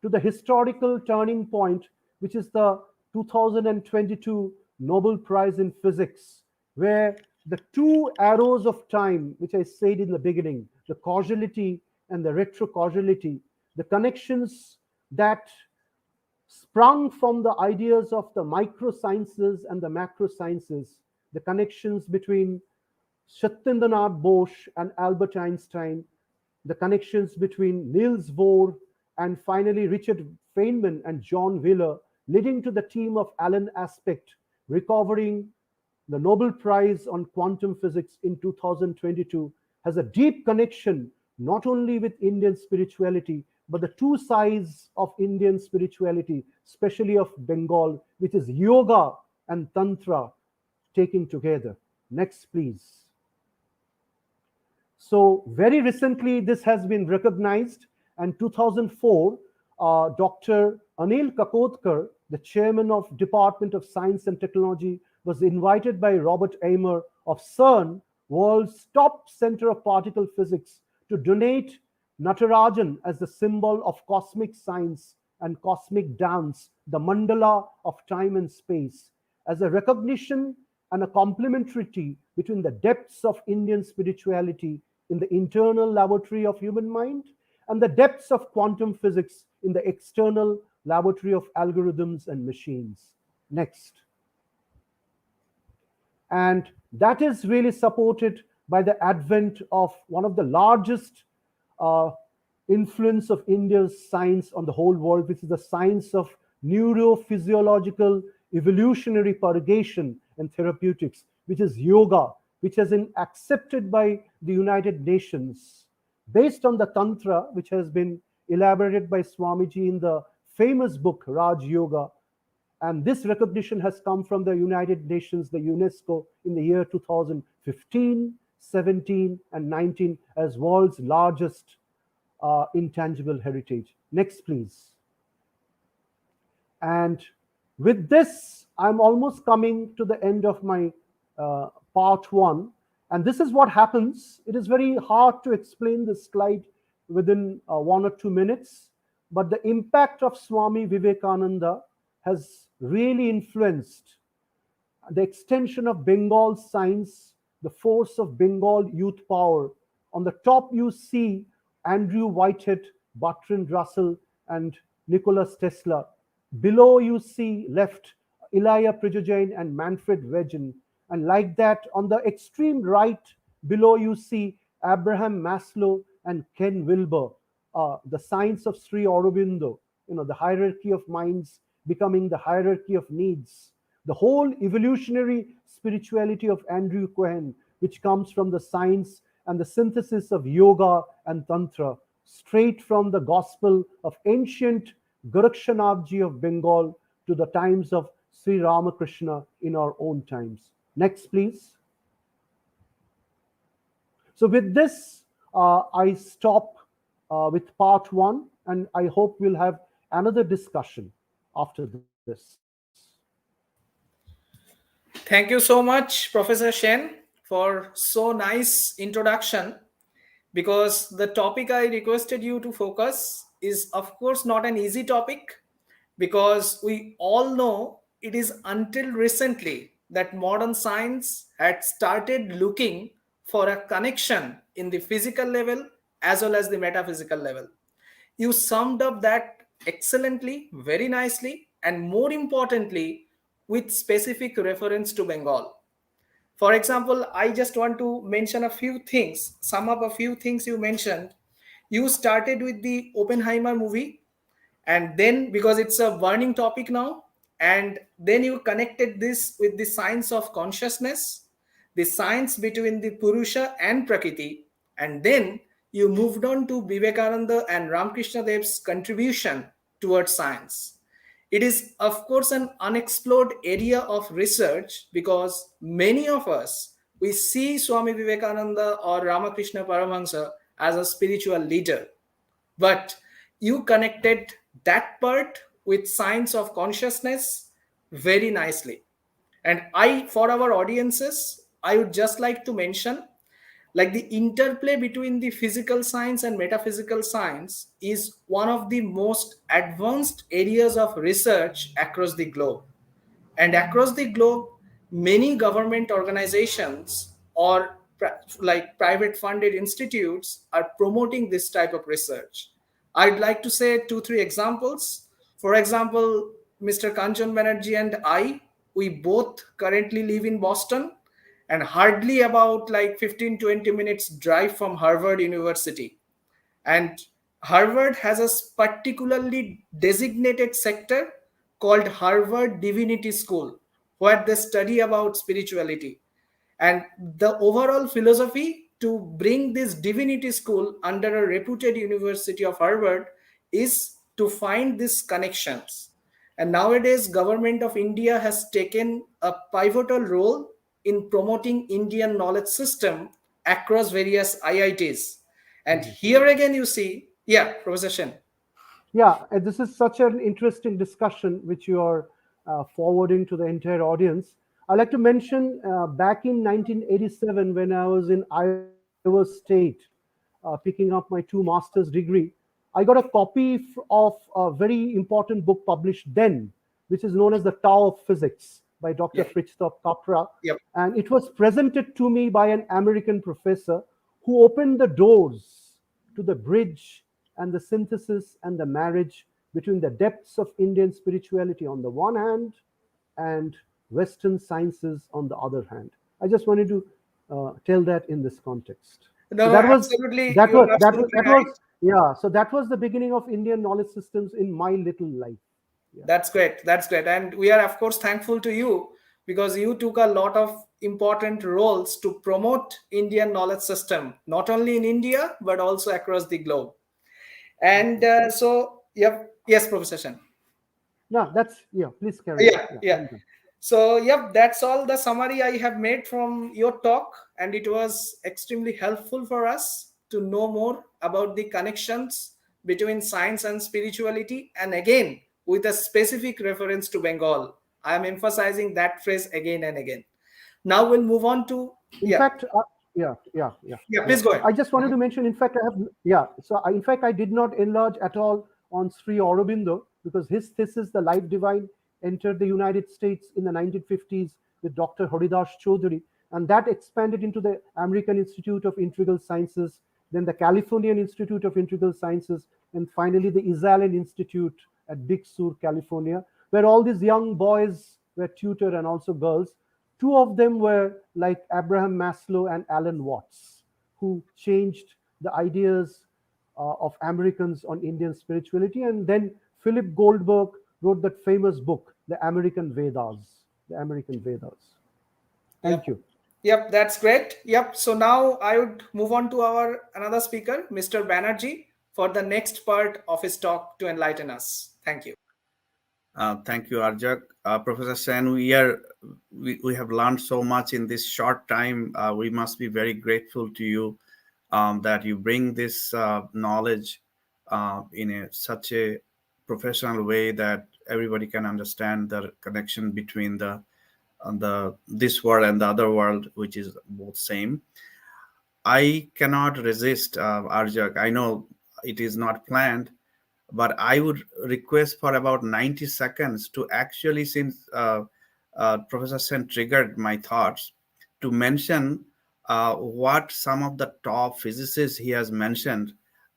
to the historical turning point, which is the 2022 Nobel Prize in Physics, where the two arrows of time, which I said in the beginning, the causality and the retrocausality, the connections that sprung from the ideas of the microsciences and the macrosciences, the connections between Satyendranath Bose and Albert Einstein, the connections between Niels Bohr and finally Richard Feynman and John Wheeler, leading to the team of Alan Aspect recovering the Nobel Prize on Quantum Physics in 2022, has a deep connection not only with Indian spirituality, but the two sides of Indian spirituality, especially of Bengal, which is yoga and tantra taken together. Next, please. So very recently, this has been recognized. And 2004, Dr. Anil Kakotkar, the chairman of Department of Science and Technology, was invited by Robert Eimer of CERN, world's top center of particle physics, to donate Natarajan as the symbol of cosmic science and cosmic dance, the mandala of time and space, as a recognition and a complementarity between the depths of Indian spirituality in the internal laboratory of human mind and the depths of quantum physics in the external laboratory of algorithms and machines. Next. And that is really supported by the advent of one of the largest influence of India's science on the whole world, which is the science of neurophysiological evolutionary purgation and therapeutics, which is yoga, which has been accepted by the United Nations based on the Tantra, which has been elaborated by Swamiji in the famous book Raj Yoga. And this recognition has come from the United Nations, the UNESCO, in the year 2015, 17, and 19 as world's largest intangible heritage. Next, please. And with this, I'm almost coming to the end of my part one. And this is what happens. It is very hard to explain this slide within 1 or 2 minutes, but the impact of Swami Vivekananda has really influenced the extension of Bengal science, the force of Bengal youth power. On the top, you see Andrew Whitehead, Bertrand Russell, and Nicholas Tesla. Below, you see left Ilya Prigogine and Manfred Wegener. And like that, on the extreme right, below, you see Abraham Maslow and Ken Wilber, the science of Sri Aurobindo, the hierarchy of minds becoming the hierarchy of needs. The whole evolutionary spirituality of Andrew Cohen, which comes from the science and the synthesis of yoga and tantra, straight from the gospel of ancient Gorakshanathji of Bengal to the times of Sri Ramakrishna in our own times. Next, please. So with this, I stop with part one, and I hope we'll have another discussion after this. Thank you so much, Professor Shen, for so nice introduction. Because the topic I requested you to focus is, of course, not an easy topic, because we all know it is until recently that modern science had started looking for a connection in the physical level as well as the metaphysical level. You summed up that excellently, very nicely, and more importantly, with specific reference to Bengal. For example, I just want to mention a few things, sum up a few things you mentioned. You started with the Oppenheimer movie, and then because it's a burning topic now, and then you connected this with the science of consciousness, the science between the Purusha and Prakriti, and then you moved on to Vivekananda and Ramakrishna Dev's contribution towards science. It is, of course, an unexplored area of research because many of us, we see Swami Vivekananda or Ramakrishna Paramahansa as a spiritual leader. But you connected that part with science of consciousness very nicely. And for our audiences, I would just like to mention like the interplay between the physical science and metaphysical science is one of the most advanced areas of research across the globe. And across the globe, many government organizations or like private funded institutes are promoting this type of research. I'd like to say two, three examples. For example, Mr. Kanchan Banerjee and I, we both currently live in Boston and hardly about like 15-20 minutes drive from Harvard University. And Harvard has a particularly designated sector called Harvard Divinity School, where they study about spirituality. And the overall philosophy to bring this divinity school under a reputed university of Harvard is to find these connections. And nowadays, government of India has taken a pivotal role in promoting Indian knowledge system across various IITs. And Mhm. here again, you see, yeah, Professor Shen. Yeah, and this is such an interesting discussion which you are forwarding to the entire audience. I'd like to mention back in 1987 when I was in Iowa State picking up my two master's degree, I got a copy of a very important book published then, which is known as The Tao of Physics by Dr. Yep, Fritjof Capra. yep, And it was presented to me by an American professor who opened the doors to the bridge and the synthesis and the marriage between the depths of Indian spirituality on the one hand and Western sciences on the other hand. I just wanted to tell that in this context. So no, that was absolutely, that you are was that was absolutely that right. was yeah. So that was the beginning of Indian knowledge systems in my little life. Yeah. That's great. That's great. And we are, of course, thankful to you because you took a lot of important roles to promote Indian knowledge system, not only in India, but also across the globe. Thank And you. so, yep, yes, Professor Shen. No, that's yeah. Please carry on. Yeah, Yeah, yeah. I'm done. So, yep, that's all the summary I have made from your talk. And it was extremely helpful for us to know more about the connections between science and spirituality. And again, with a specific reference to Bengal. I am emphasizing that phrase again and again. Now we'll move on to, In yeah, fact, yeah, yeah. please go ahead. I just wanted to mention. In fact, I have yeah. So in fact, I did not enlarge at all on Sri Aurobindo because his thesis, "The Life Divine," entered the United States in the 1950s with Dr. Haridas Chaudhary, and that expanded into the American Institute of Integral Sciences, then the Californian Institute of Integral Sciences, and finally the Esalen Institute at Big Sur, California, where all these young boys were tutored and also girls. Two of them were like Abraham Maslow and Alan Watts, who changed the ideas of Americans on Indian spirituality. And then Philip Goldberg wrote that famous book, The American Vedas. The American Vedas. Yep. Thank you. Yep, that's great. Yep. So now I would move on to our another speaker, Mr. Banerjee, for the next part of his talk to enlighten us. Thank you. Thank you, Arjak. Professor Sen, we have learned so much in this short time. We must be very grateful to you that you bring this knowledge in such a professional way that everybody can understand the connection between the this world and the other world, which is both same. I cannot resist, Arjak. I know it is not planned, but I would request for about 90 seconds to actually, since Professor Sen triggered my thoughts, to mention what some of the top physicists he has mentioned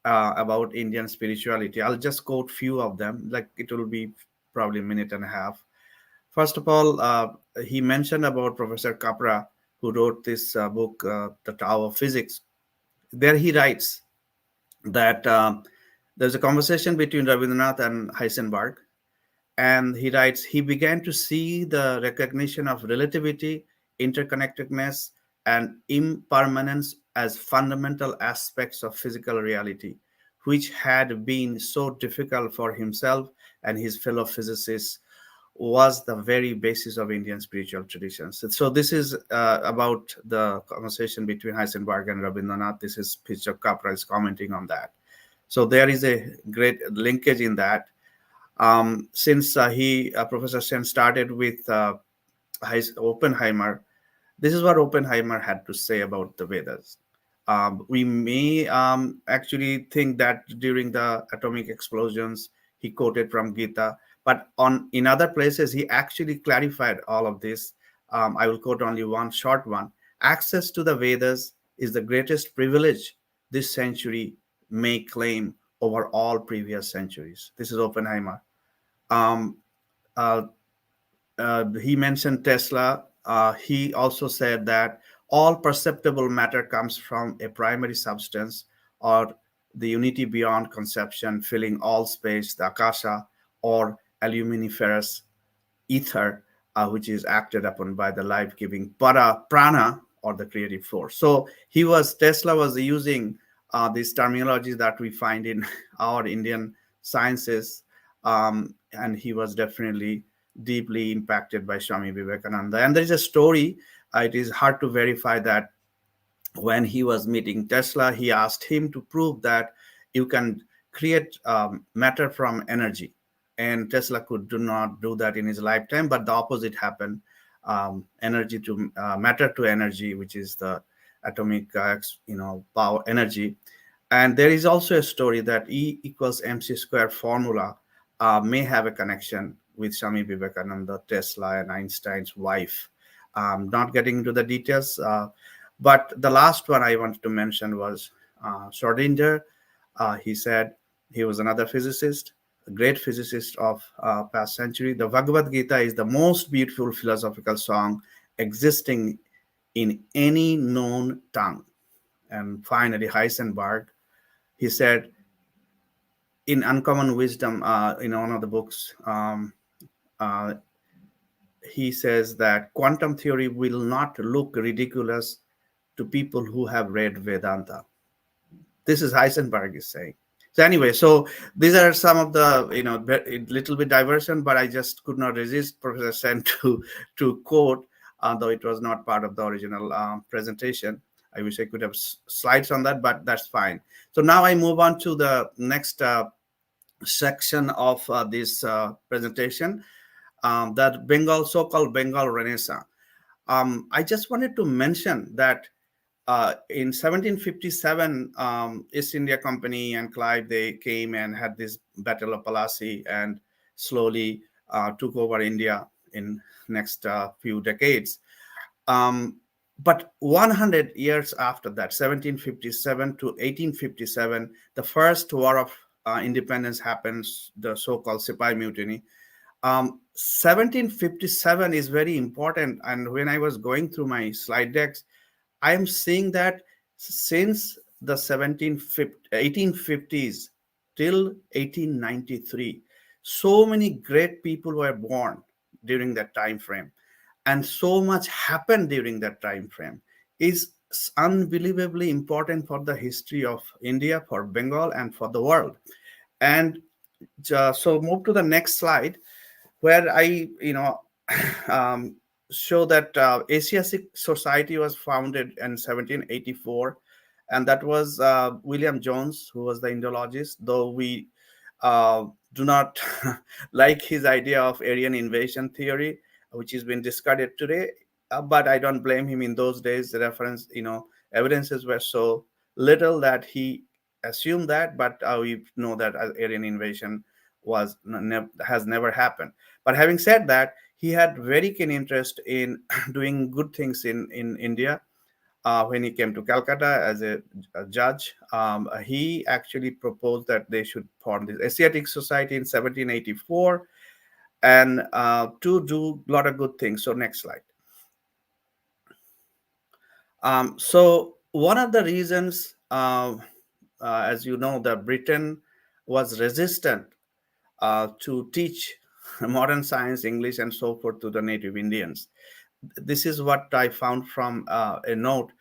about Indian spirituality. I'll just quote few of them, like it will be probably a minute and a half. First of all, he mentioned about Professor Capra, who wrote this book, The Tao of Physics. There he writes that there's a conversation between Rabindranath and Heisenberg, and he writes, he began to see the recognition of relativity, interconnectedness, and impermanence as fundamental aspects of physical reality, which had been so difficult for himself and his fellow physicists, was the very basis of Indian spiritual traditions. So this is about the conversation between Heisenberg and Rabindranath. This is Picture Capra is commenting on that. So there is a great linkage in that. Since Professor Sen started with Oppenheimer, this is what Oppenheimer had to say about the Vedas. We may actually think that during the atomic explosions, he quoted from Gita, but in other places, he actually clarified all of this. I will quote only one short one. Access to the Vedas is the greatest privilege this century may claim over all previous centuries. This is Oppenheimer. Um, uh, he mentioned Tesla. He also said that all perceptible matter comes from a primary substance, or the unity beyond conception, filling all space, the akasha, or aluminiferous ether, which is acted upon by the life-giving prana, or the creative force. So Tesla was using these terminologies that we find in our Indian sciences, and he was definitely deeply impacted by Swami Vivekananda. And there is a story. It is hard to verify that when he was meeting Tesla, he asked him to prove that you can create matter from energy. And Tesla could do not do that in his lifetime, but the opposite happened. Energy to matter to energy, which is the atomic, power energy. And there is also a story that E equals mc square formula may have a connection with Swami Vivekananda, Tesla, and Einstein's wife. Not getting into the details, but the last one I wanted to mention was Schrodinger. He said he was another physicist, a great physicist of past century. The Bhagavad Gita is the most beautiful philosophical song existing in any known tongue. And finally, Heisenberg, he said in Uncommon Wisdom, in one of the books, uh, he says that quantum theory will not look ridiculous to people who have read Vedanta. This is Heisenberg is saying. So anyway, so these are some of the, a little bit diversion, but I just could not resist Professor Sen to quote, though it was not part of the original presentation. I wish I could have slides on that, but that's fine. So now I move on to the next section of this presentation, that so-called Bengal Renaissance. I just wanted to mention that in 1757, East India Company and Clive, they came and had this Battle of Plassey and slowly took over India in next few decades. But 100 years after that, 1757 to 1857, the first war of independence happens, the so-called Sipai Mutiny. 1757 is very important. And when I was going through my slide decks, I am seeing that since the 1850s till 1893, so many great people were born during that time frame, and so much happened during that time frame is unbelievably important for the history of India, for Bengal, and for the world. And so move to the next slide, where I, show that Asiatic Society was founded in 1784, and that was William Jones, who was the Indologist. Though we do not like his idea of Aryan invasion theory, which has been discarded today. But I don't blame him. In those days, the reference, evidences were so little that he assumed that. But we know that Aryan invasion has never happened. But having said that, he had very keen interest in doing good things in India. When he came to Calcutta as a judge, he actually proposed that they should form this Asiatic Society in 1784, and to do a lot of good things. So next slide. So one of the reasons, as you know, that Britain was resistant to teach modern science, English, and so forth to the native Indians. This is what I found from a note.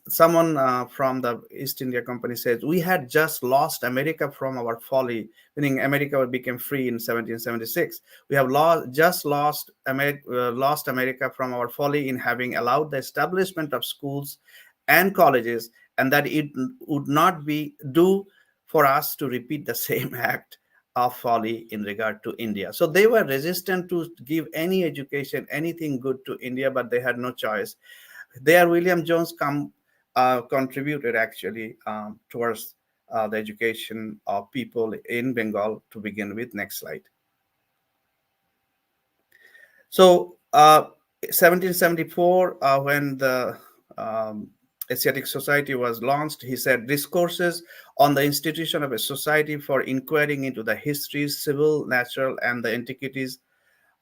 Someone from the East India Company says, we had just lost America from our folly, meaning America became free in 1776. We have lost America from our folly in having allowed the establishment of schools and colleges, and that it would not be due for us to repeat the same act of folly in regard to India. So they were resistant to give any education, anything good to India, but they had no choice. There, William Jones contributed actually towards the education of people in Bengal to begin with. Next slide. So 1774, when the Asiatic Society was launched, he said, discourses on the institution of a society for inquiring into the histories, civil, natural, and the antiquities,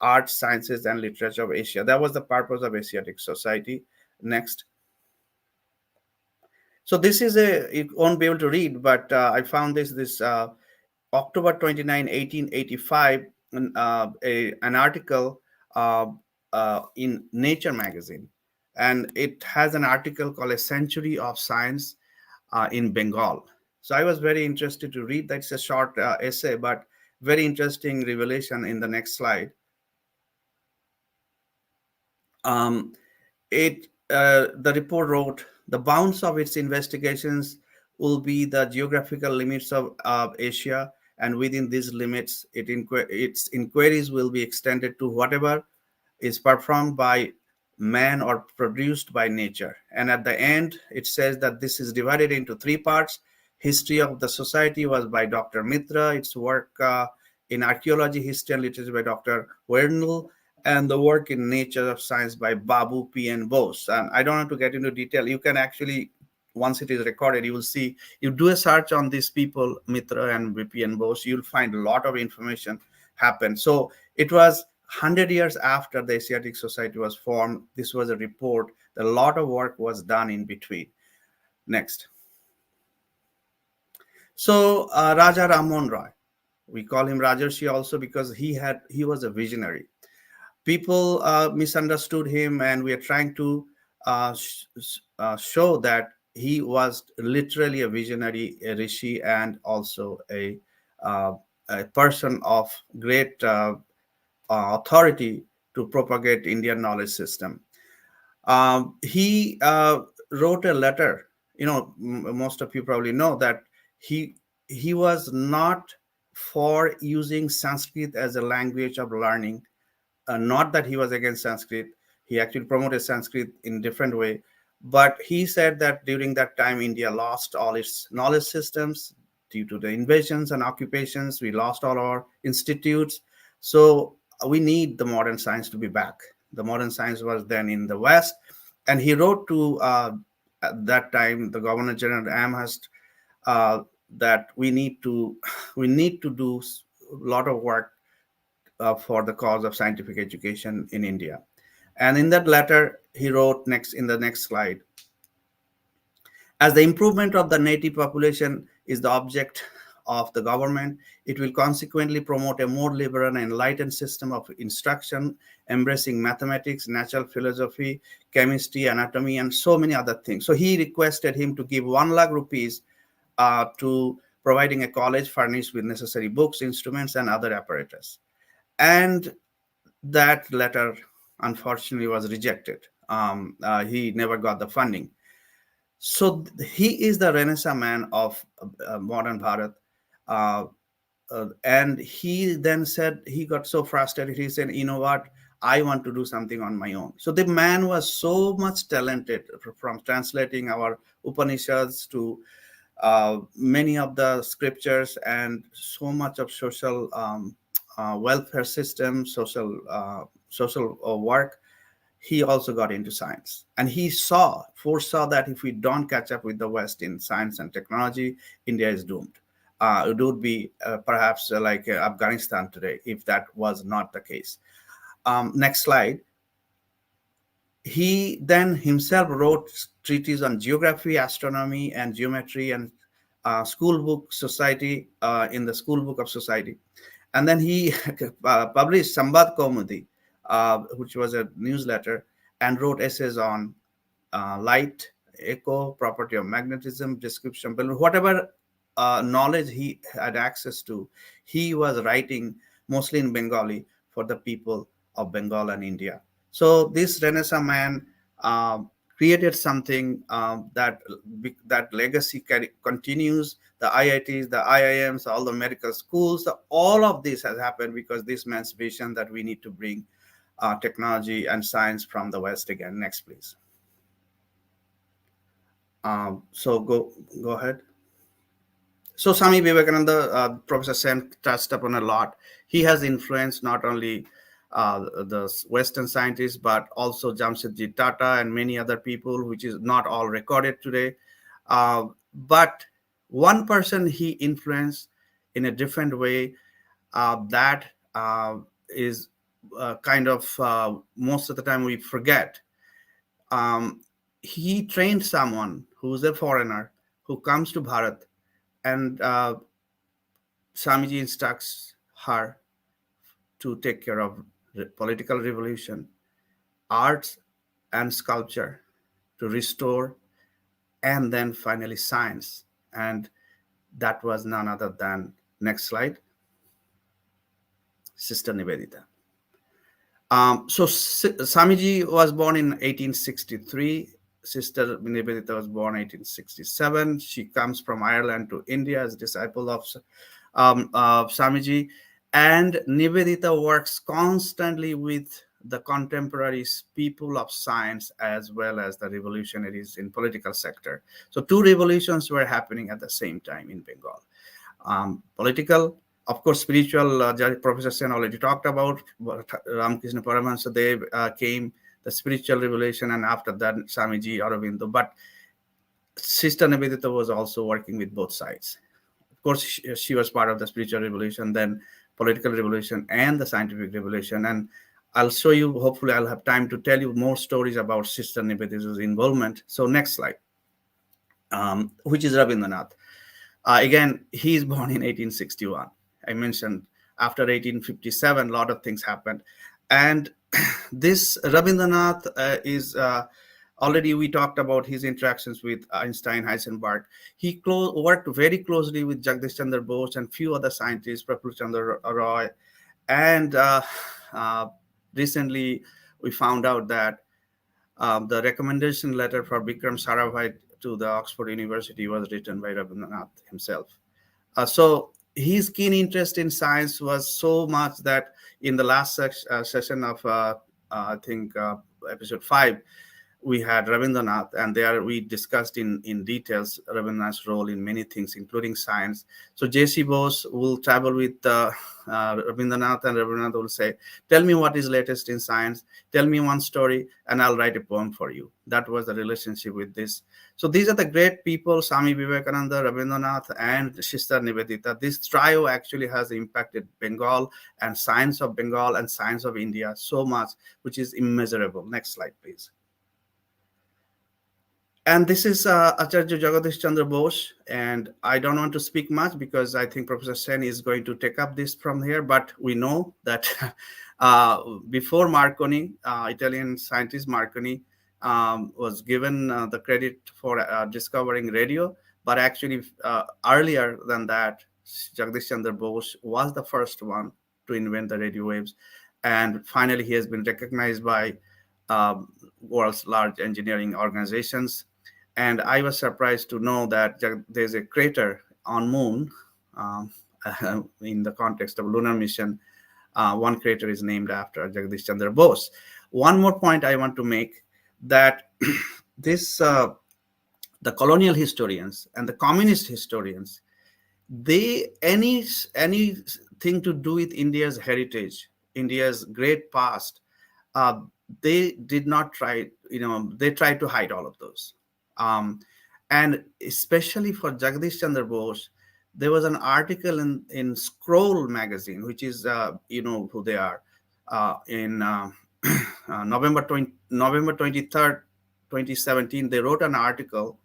arts, sciences, and literature of Asia. That was the purpose of Asiatic Society. Next. So this is you won't be able to read, but I found this October 29, 1885, an article in Nature magazine. And it has an article called A Century of Science in Bengal. So I was very interested to read that. It's a short essay, but very interesting revelation in the next slide. The report wrote, the bounds of its investigations will be the geographical limits of Asia, and within these limits, its inquiries will be extended to whatever is performed by man or produced by nature. And at the end, it says that this is divided into three parts. History of the society was by Dr. Mitra, its work in archaeology, history, and literature by Dr. Wernel, and the work in nature of science by Babu P.N. Bose. I don't want to get into detail. You can actually, once it is recorded, you will see, you do a search on these people, Mitra and P.N. Bose, you'll find a lot of information happen. So it was 100 years after the Asiatic Society was formed. This was a report. A lot of work was done in between. Next. So Raja Rammohn Roy, we call him Rajarshi also because he was a visionary. People misunderstood him, and we are trying to show that he was literally a visionary, a rishi, and also a person of great authority to propagate Indian knowledge system. He wrote a letter. Most of you probably know that he was not for using Sanskrit as a language of learning. Not that he was against Sanskrit. He actually promoted Sanskrit in different way. But he said that during that time, India lost all its knowledge systems due to the invasions and occupations. We lost all our institutes. So we need the modern science to be back. The modern science was then in the West. And he wrote to, at that time, the Governor General Amherst, that we need to do a lot of work for the cause of scientific education in India. And in that letter, he wrote in the next slide, as the improvement of the native population is the object of the government, it will consequently promote a more liberal and enlightened system of instruction, embracing mathematics, natural philosophy, chemistry, anatomy, and so many other things. So he requested him to give 1 lakh rupees to providing a college furnished with necessary books, instruments, and other apparatus. And that letter, unfortunately, was rejected. He never got the funding. So he is the Renaissance man of modern Bharat. and he then said, he got so frustrated, he said, you know what, I want to do something on my own. So the man was so much talented, from translating our Upanishads to many of the scriptures, and so much of social welfare system, social work. He also got into science, and he foresaw that if we don't catch up with the West in science and technology, India is doomed. It would be perhaps like Afghanistan today if that was not the case. Next slide. He then himself wrote treatises on geography, astronomy, and geometry, and school book society, in the school book of society. And then he published Sambad Kaumudi, which was a newsletter, and wrote essays on light, echo, property of magnetism, description, but whatever knowledge he had access to, he was writing mostly in Bengali for the people of Bengal and India. So this Renaissance man created something that legacy continues. The IITs, the IIMs, all the medical schools, all of this has happened because this man's vision that we need to bring technology and science from the West again. Next, please. So go ahead. So Swami Vivekananda, Professor Sen touched upon a lot. He has influenced not only the Western scientists, but also Jamshedji Tata and many other people, which is not all recorded today. But one person he influenced in a different way, that is kind of most of the time we forget. He trained someone who's a foreigner who comes to Bharat, and Swamiji instructs her to take care of political revolution, arts and sculpture, to restore, and then finally science. And that was none other than, next slide, Sister Nivedita. So Swamiji was born in 1863. Sister Nivedita was born 1867. She comes from Ireland to India as a disciple of Swamiji. And Nivedita works constantly with the contemporary people of science as well as the revolutionaries in political sector. So two revolutions were happening at the same time in Bengal. Political, of course, spiritual, Professor Sen already talked about. Ramakrishna Paramahansa Dev came, the spiritual revelation, and after that, Swamiji Aurobindo. But Sister Nivedita was also working with both sides. Of course, she was part of the spiritual revolution, then political revolution, and the scientific revolution. And I'll show you, hopefully I'll have time to tell you more stories about Sister Nivedita's involvement. So next slide, which is Rabindranath. Again, he is born in 1861. I mentioned after 1857, a lot of things happened. And this Rabindranath is already, we talked about his interactions with Einstein, Heisenberg. He worked very closely with Jagdish Chandra Bose and few other scientists, Praful Chandra Roy. And recently, we found out that the recommendation letter for Bikram Sarabhai to the Oxford University was written by Rabindranath himself. So his keen interest in science was so much that in the last session of, I think, episode 5, we had Rabindranath, and there we discussed in details Rabindranath's role in many things, including science. So J.C. Bose will travel with Rabindranath, and Rabindranath will say, tell me what is latest in science, tell me one story, and I'll write a poem for you. That was the relationship with this. So these are the great people, Swami Vivekananda, Rabindranath, and Sister Nivedita. This trio actually has impacted Bengal and science of Bengal and science of India so much, which is immeasurable. Next slide, please. And this is Acharya Jagadish Chandra Bose. And I don't want to speak much because I think Professor Sen is going to take up this from here. But we know that before Marconi, Italian scientist Marconi was given the credit for discovering radio. But actually, earlier than that, Jagadish Chandra Bose was the first one to invent the radio waves. And finally, he has been recognized by world's large engineering organizations. And I was surprised to know that there's a crater on Moon, in the context of lunar mission, one crater is named after Jagdish Chandra Bose. One more point I want to make, that this the colonial historians and the communist historians, they anything to do with India's heritage, India's great past, uh, they did not try, they tried to hide all of those. um, and especially for Jagdish Chandra Bose, there was an article in Scroll magazine, which is, who they are, in November 23rd 2017. They wrote an article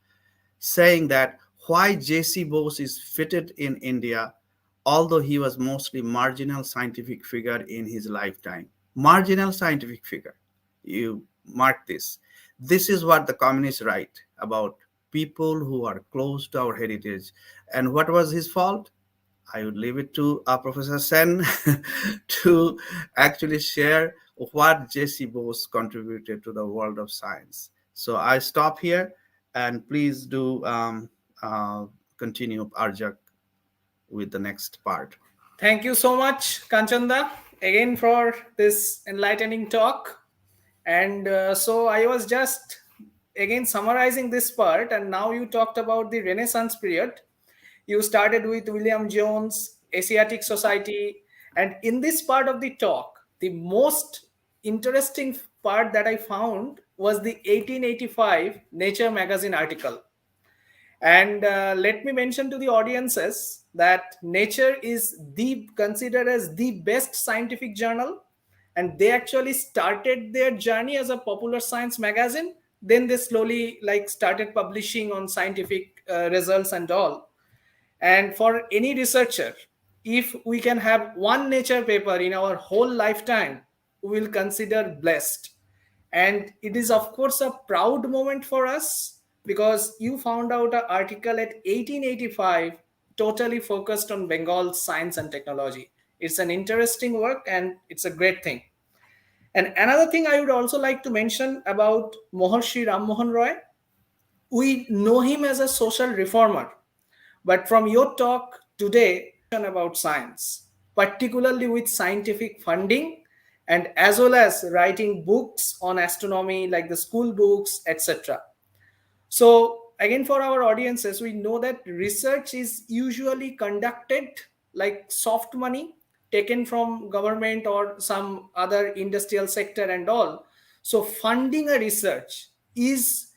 saying that why J.C. Bose is fitted in India, although he was mostly marginal scientific figure in his lifetime. Marginal scientific figure. You mark this. This is what the communists write about people who are close to our heritage. And what was his fault? I would leave it to Professor Sen to actually share what J.C. Bose contributed to the world of science. So I stop here, and please do uh, continue, Arjak, with the next part. Thank you so much, Kanchanda, again for this enlightening talk. And so I was just again summarizing this part, and now you talked about the Renaissance period. You started with William Jones, Asiatic Society, and in this part of the talk, the most interesting part that I found was the 1885 Nature magazine article. And let me mention to the audiences that Nature is the considered as the best scientific journal, and they actually started their journey as a popular science magazine. Then they slowly like started publishing on scientific results and all. And for any researcher, if we can have one Nature paper in our whole lifetime, we will consider blessed. And it is, of course, a proud moment for us because you found out an article at 1885 totally focused on Bengal science and technology. It's an interesting work and it's a great thing. And another thing I would also like to mention about Maharshi Ram Mohan Roy, we know him as a social reformer. But from your talk today about science, particularly with scientific funding and as well as writing books on astronomy like the school books, etc. So again, for our audiences, we know that research is usually conducted like soft money taken from government or some other industrial sector and all. So funding a research is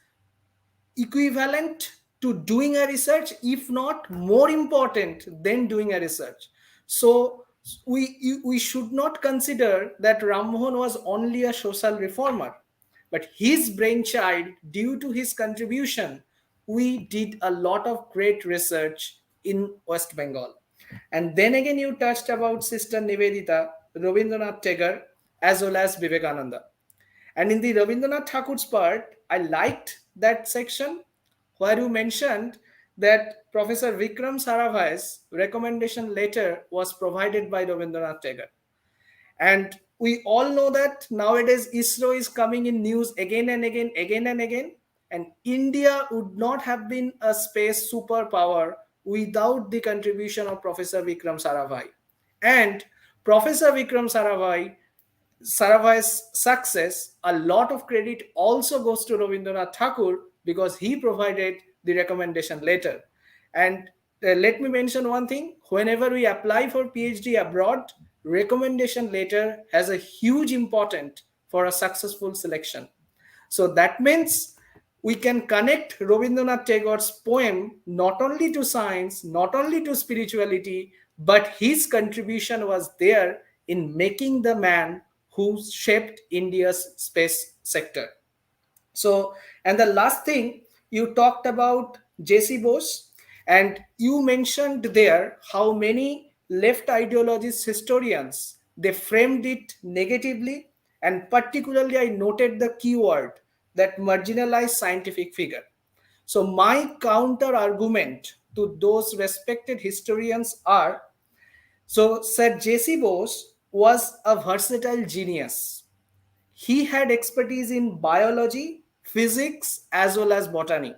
equivalent to doing a research, if not more important than doing a research. So we should not consider that Ram Mohan was only a social reformer, but his brainchild, due to his contribution, we did a lot of great research in West Bengal. And then again, you touched about Sister Nivedita, Rabindranath Tagore, as well as Vivekananda. And in the Rabindranath Thakur's part, I liked that section where you mentioned that Professor Vikram Sarabhai's recommendation letter was provided by Rabindranath Tagore. And we all know that nowadays ISRO is coming in news again and again, again and again. And India would not have been a space superpower without the contribution of Professor Vikram Sarabhai. And Professor Vikram Sarabhai's success, a lot of credit also goes to Rabindranath Tagore because he provided the recommendation letter. And let me mention one thing, whenever we apply for PhD abroad, recommendation letter has a huge importance for a successful selection. So that means we can connect Rabindranath Tagore's poem not only to science, not only to spirituality, but his contribution was there in making the man who shaped India's space sector. So, and the last thing, you talked about J.C. Bose, and you mentioned there how many left ideologist historians they framed it negatively, and particularly I noted the keyword that marginalized scientific figure. So, my counter argument to those respected historians are, so Sir J.C. Bose was a versatile genius. He had expertise in biology, physics, as well as botany.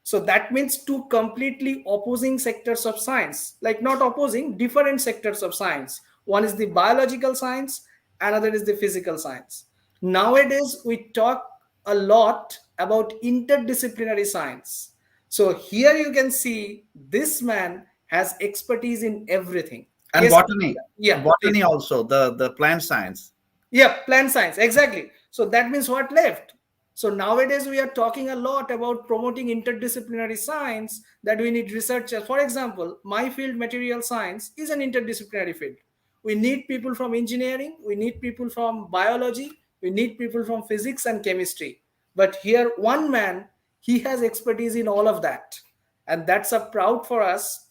So that means two completely opposing sectors of science, like not opposing, different sectors of science. One is the biological science, another is the physical science. Nowadays, we talk a lot about interdisciplinary science. So here you can see this man has expertise in everything. And Yes, botany, yeah, please. botany also, the plant science. Yeah, plant science, exactly. So that means what left? So nowadays we are talking a lot about promoting interdisciplinary science, that we need researchers. For example, my field, material science, is an interdisciplinary field. We need people from engineering, we need people from biology, we need people from physics and chemistry. But here, one man, he has expertise in all of that. And that's a proud for us.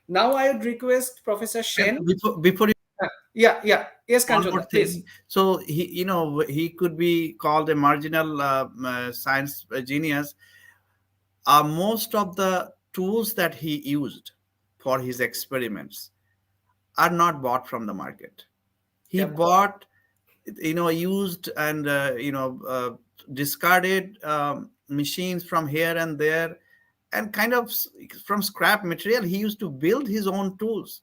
Now I would request Professor And Shen. before Yeah, yeah. Yes, one more Kanchana, please. thing, so he could be called a marginal science genius. Most of the tools that he used for his experiments are not bought from the market. He Yep. bought, used and discarded machines from here and there, and kind of from scrap material he used to build his own tools.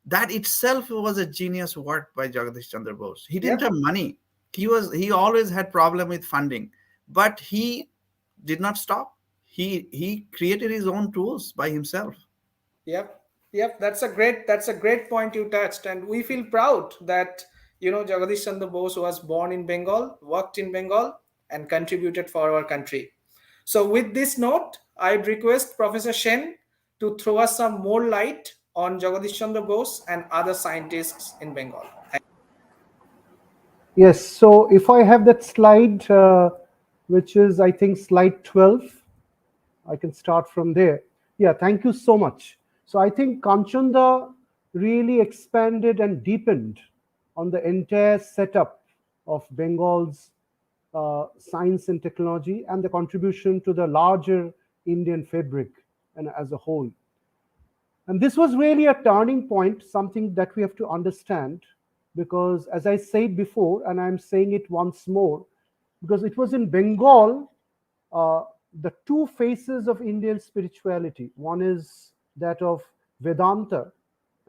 That itself was a genius work by Jagadish Chandra Bose. He didn't Yep. have money. He always had problem with funding, but he did not stop. He created his own tools by himself. Yep, yep. That's a great point you touched, and we feel proud that Jagadish Chandra Bose was born in Bengal, worked in Bengal, and contributed for our country. So, with this note, I'd request Professor Shen to throw us some more light on Jagadish Chandra Bose and other scientists in Bengal. Yes, so if I have that slide, which is, I think, slide 12, I can start from there. Yeah, thank you so much. So I think Kanchanda really expanded and deepened on the entire setup of Bengal's science and technology and the contribution to the larger Indian fabric and as a whole. And this was really a turning point, something that we have to understand, because as I said before, and I'm saying it once more, because it was in Bengal, uh, the two faces of Indian spirituality. One is that of Vedanta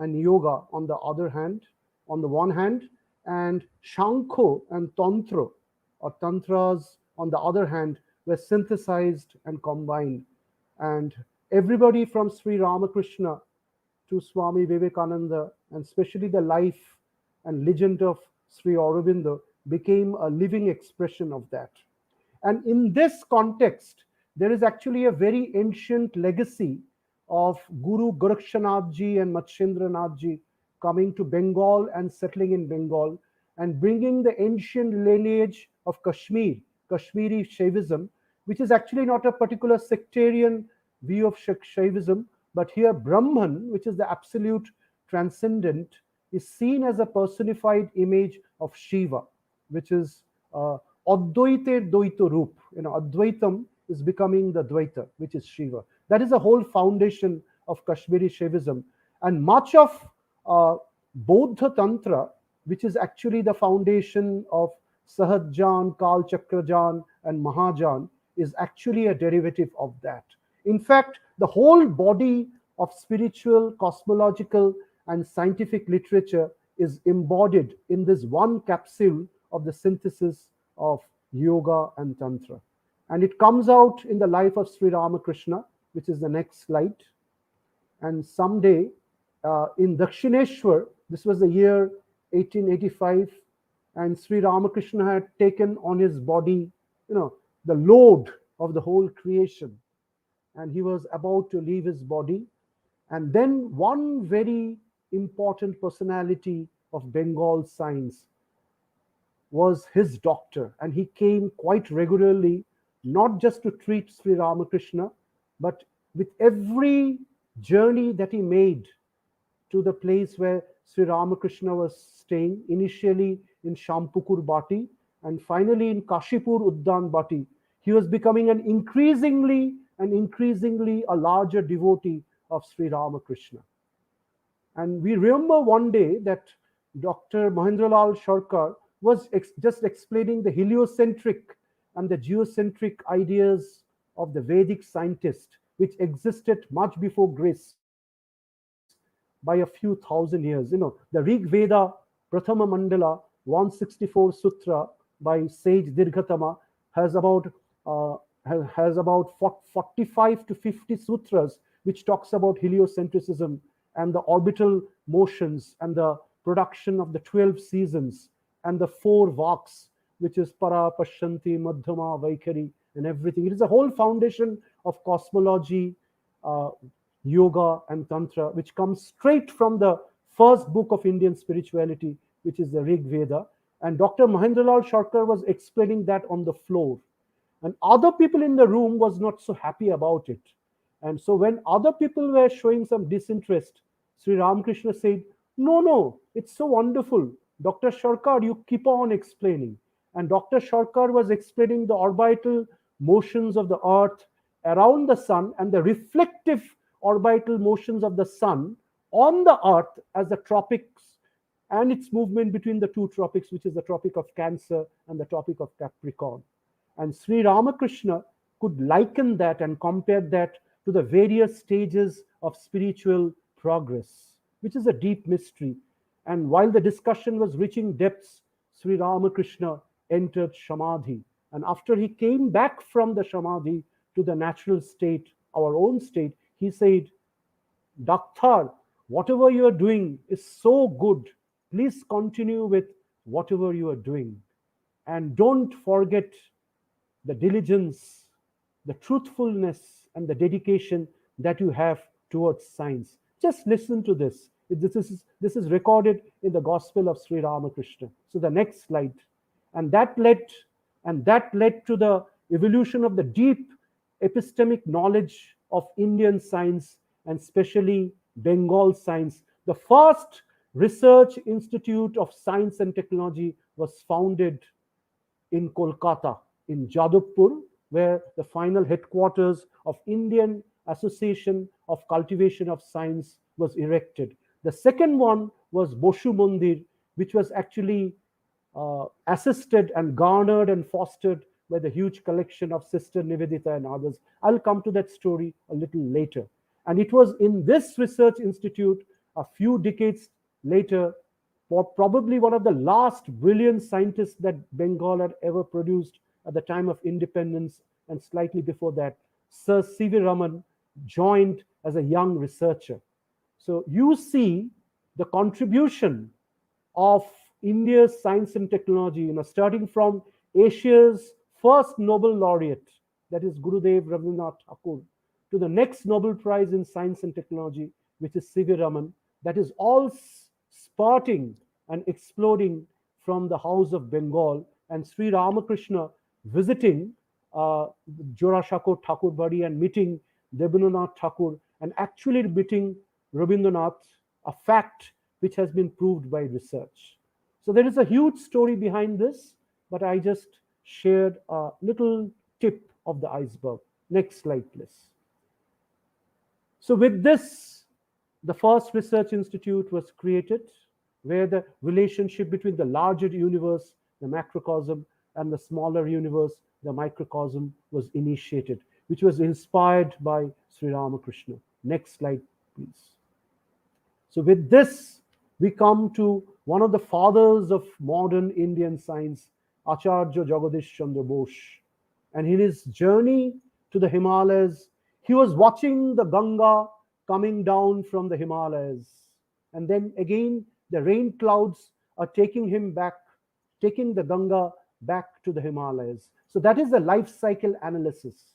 and yoga on the other hand, on the one hand, and Shankho and Tantra or Tantras on the other hand were synthesized and combined. And everybody from Sri Ramakrishna to Swami Vivekananda, and especially the life and legend of Sri Aurobindo, became a living expression of that. And in this context, there is actually a very ancient legacy of Guru Gorakshanath ji and Matchendranath ji coming to Bengal and settling in Bengal and bringing the ancient lineage of Kashmir, Kashmiri Shaivism, which is actually not a particular sectarian view of Shaivism, but here Brahman, which is the absolute transcendent, is seen as a personified image of Shiva, which is Advaita Dvaita Roop. Advaitam is becoming the Dvaita, which is Shiva. That is the whole foundation of Kashmiri Shaivism. And much of Bodha Tantra, which is actually the foundation of Sahajjan, Kal Chakrajan, and Mahajan, is actually a derivative of that. In fact, the whole body of spiritual, cosmological, and scientific literature is embodied in this one capsule of the synthesis of yoga and tantra. And it comes out in the life of Sri Ramakrishna, which is the next slide. And someday in Dakshineshwar, this was the year 1885, and Sri Ramakrishna had taken on his body, the load of the whole creation, and he was about to leave his body. And then one very important personality of Bengal science was his doctor, and he came quite regularly, not just to treat Sri Ramakrishna, but with every journey that he made to the place where Sri Ramakrishna was staying, initially in Shampukur Bati and finally in Kashipur Uddan Bati. He was becoming an increasingly a larger devotee of Sri Ramakrishna. And we remember one day that Dr. Mahendralal Sharkar was just explaining the heliocentric and the geocentric ideas of the Vedic scientist. which existed much before Greece by a few thousand years. The Rig Veda, Prathama Mandala, 164 Sutra by sage Dirghatama has about has about 45 to 50 sutras which talks about heliocentrism and the orbital motions and the production of the 12 seasons and the four vaks, which is para, pashanti, madhyama, vaikhari, and everything. It is a whole foundation of cosmology, uh, yoga, and tantra, which comes straight from the first book of Indian spirituality, which is the Rig Veda. And Dr. Mahendralal Sharkar was explaining that on the floor, and other people in the room was not so happy about it. And so when other people were showing some disinterest, Sri Ramakrishna said, no, it's so wonderful. Dr. Sharkar, you keep on explaining. And Dr. Sharkar was explaining the orbital motions of the earth around the sun and the reflective orbital motions of the sun on the earth as the tropics and its movement between the two tropics, which is the Tropic of Cancer and the Tropic of Capricorn. And Sri Ramakrishna could liken that and compare that to the various stages of spiritual progress, which is a deep mystery. And while the discussion was reaching depths, Sri Ramakrishna entered Samadhi. And after he came back from the Samadhi to the natural state, our own state, he said, Doctor, whatever you are doing is so good. Please continue with whatever you are doing. And don't forget the diligence, the truthfulness, and the dedication that you have towards science. Just listen to this. This is recorded in the Gospel of Sri Ramakrishna. So the next slide. And that led to the evolution of the deep epistemic knowledge of Indian science and especially Bengal science. The first research institute of science and technology was founded in Kolkata, in Jadavpur, where the final headquarters of Indian Association of Cultivation of Science was erected. The second one was Boshu Mandir, which was actually assisted and garnered and fostered by the huge collection of Sister Nivedita and others. I'll come to that story a little later. And it was in this research institute, a few decades later, for probably one of the last brilliant scientists that Bengal had ever produced at the time of independence and slightly before that, Sir C.V. Raman joined as a young researcher. So you see the contribution of India's science and technology, starting from Asia's first Nobel laureate, that is Gurudev Rabindranath Tagore, to the next Nobel Prize in Science and Technology, which is C.V. Raman, that is all sprouting and exploding from the House of Bengal, and Sri Ramakrishna visiting Jorashakor Thakur Badi and meeting Debendranath Tagore and actually meeting Rabindranath, a fact which has been proved by research. So there is a huge story behind this, but I just shared a little tip of the iceberg. Next slide, please. So with this, the first research institute was created, where the relationship between the larger universe, the macrocosm, and the smaller universe, the microcosm, was initiated, which was inspired by Sri Ramakrishna. Next slide, please. So with this, we come to one of the fathers of modern Indian science, Acharya Jagadish Chandra Bose. And in his journey to the Himalayas, he was watching the Ganga coming down from the Himalayas. And then again, the rain clouds are taking him back, taking the Ganga back to the Himalayas. So that is the life cycle analysis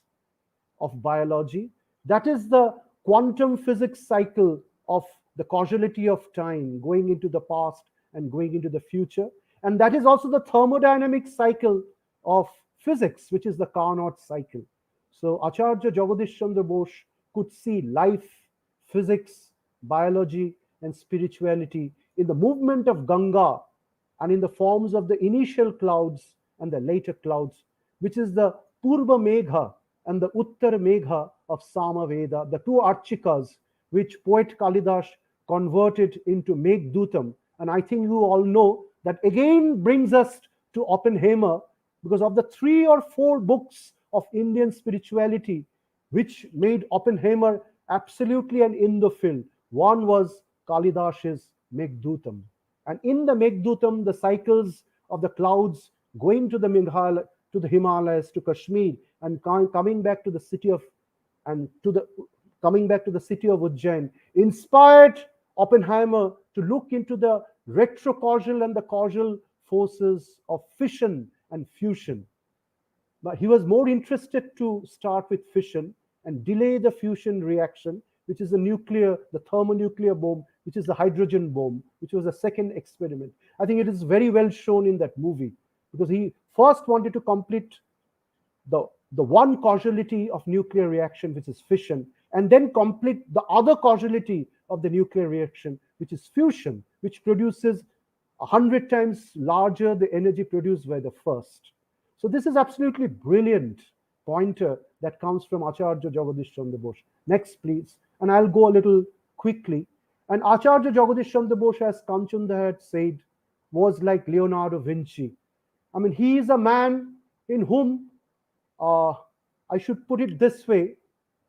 of biology. That is the quantum physics cycle of the causality of time, going into the past and going into the future. And that is also the thermodynamic cycle of physics, which is the Carnot cycle. So Acharya Jagadish Chandra Bose could see life, physics, biology, and spirituality in the movement of Ganga and in the forms of the initial clouds and the later clouds, which is the Purva Megha and the Uttar Megha of Samaveda, the two Archikas, which poet Kalidas converted into Megdutam. And I think you all know that again brings us to Oppenheimer, because of the 3 or 4 books of Indian spirituality which made Oppenheimer absolutely an Indophile. One was Kalidas's Meghdootam. And in the Meghdootam, the cycles of the clouds going to the Himalayas, to Kashmir, and coming back to the city of and to the coming back to the city of Ujjain, inspired Oppenheimer to look into the retrocausal and the causal forces of fission and fusion. But he was more interested to start with fission and delay the fusion reaction, which is the thermonuclear bomb, which is the hydrogen bomb, which was the second experiment. I think it is very well shown in that movie, because he first wanted to complete the one causality of nuclear reaction, which is fission, and then complete the other causality of the nuclear reaction, which is fusion, which produces 100 times larger the energy produced by the first. So this is absolutely brilliant pointer that comes from Acharya Jagadish Chandra Bose. Next, please. And I'll go a little quickly. And Acharya Jagadish Chandra Bose, as Kanchanda had said, was like Leonardo Vinci. I mean, he is a man in whom, I should put it this way,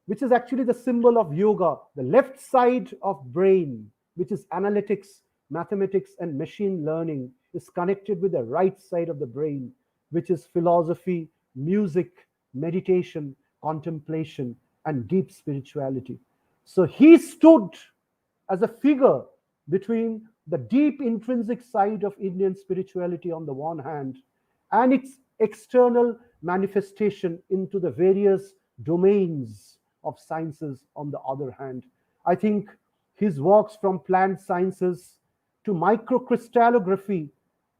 which is actually the symbol of yoga. The left side of brain, which is analytics, mathematics, and machine learning, is connected with the right side of the brain, which is philosophy, music, meditation, contemplation, and deep spirituality. So he stood as a figure between the deep intrinsic side of Indian spirituality on the one hand and its external manifestation into the various domains of sciences on the other hand. I think his works from plant sciences to microcrystallography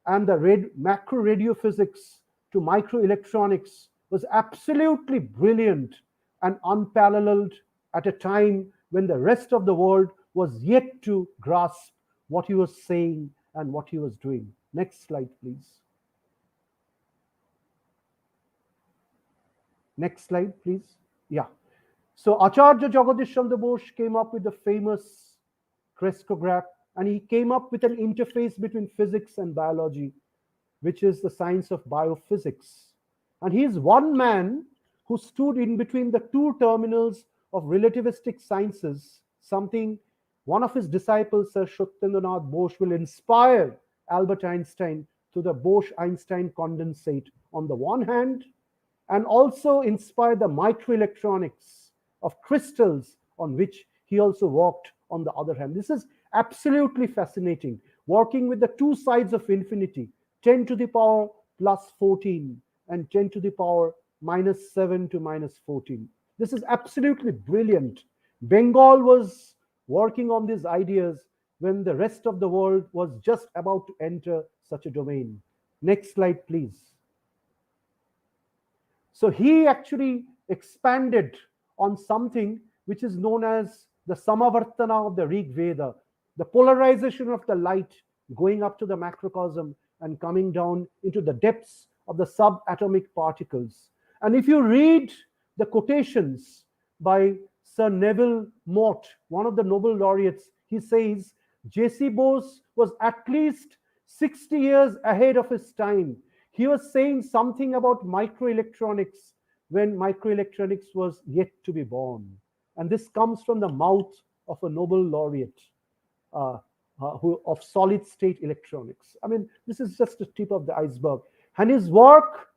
and the macro radiophysics to microelectronics was absolutely brilliant and unparalleled at a time when the rest of the world was yet to grasp what he was saying and what he was doing. Next slide, please. Next slide, please. Yeah. So Acharya Jagadish Chandra Bose came up with the famous crystallograph, and he came up with an interface between physics and biology, which is the science of biophysics. And he is one man who stood in between the two terminals of relativistic sciences, something one of his disciples, Sir Shatyendranath Bose, will inspire Albert Einstein to the Bose-Einstein condensate on the one hand, and also inspire the microelectronics of crystals on which he also worked on the other hand. This is absolutely fascinating, working with the two sides of infinity, 10 to the power plus 14 and 10 to the power minus 7 to minus 14. This is absolutely brilliant. Bengal was working on these ideas when the rest of the world was just about to enter such a domain. Next slide, please. So he actually expanded on something which is known as the Samavartana of the Rig Veda, the polarization of the light going up to the macrocosm and coming down into the depths of the subatomic particles. And if you read the quotations by Sir Neville Mott, one of the Nobel laureates, he says J.C. Bose was at least 60 years ahead of his time. He was saying something about microelectronics when microelectronics was yet to be born. And this comes from the mouth of a Nobel laureate of solid state electronics. I mean, this is just the tip of the iceberg. And his work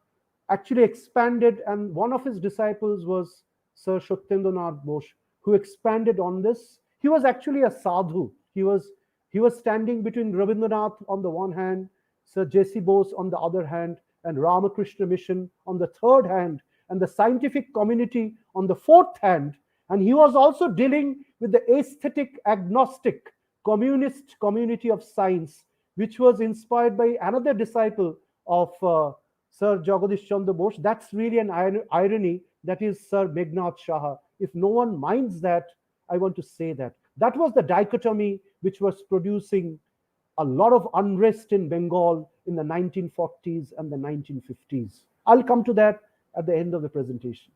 actually expanded, and one of his disciples was Sir Shatyendranath Bose, who expanded on this. He was actually a sadhu. He was standing between Rabindranath on the one hand, Sir J.C. Bose on the other hand, and Ramakrishna Mission on the third hand, and the scientific community on the fourth hand. And he was also dealing with the aesthetic agnostic communist community of science, which was inspired by another disciple of Sir Jagadish Chandra Bose. That's really an irony. That is Sir Meghnad Saha. If no one minds that, I want to say that. That was the dichotomy which was producing a lot of unrest in Bengal in the 1940s and the 1950s. I'll come to that at the end of the presentation.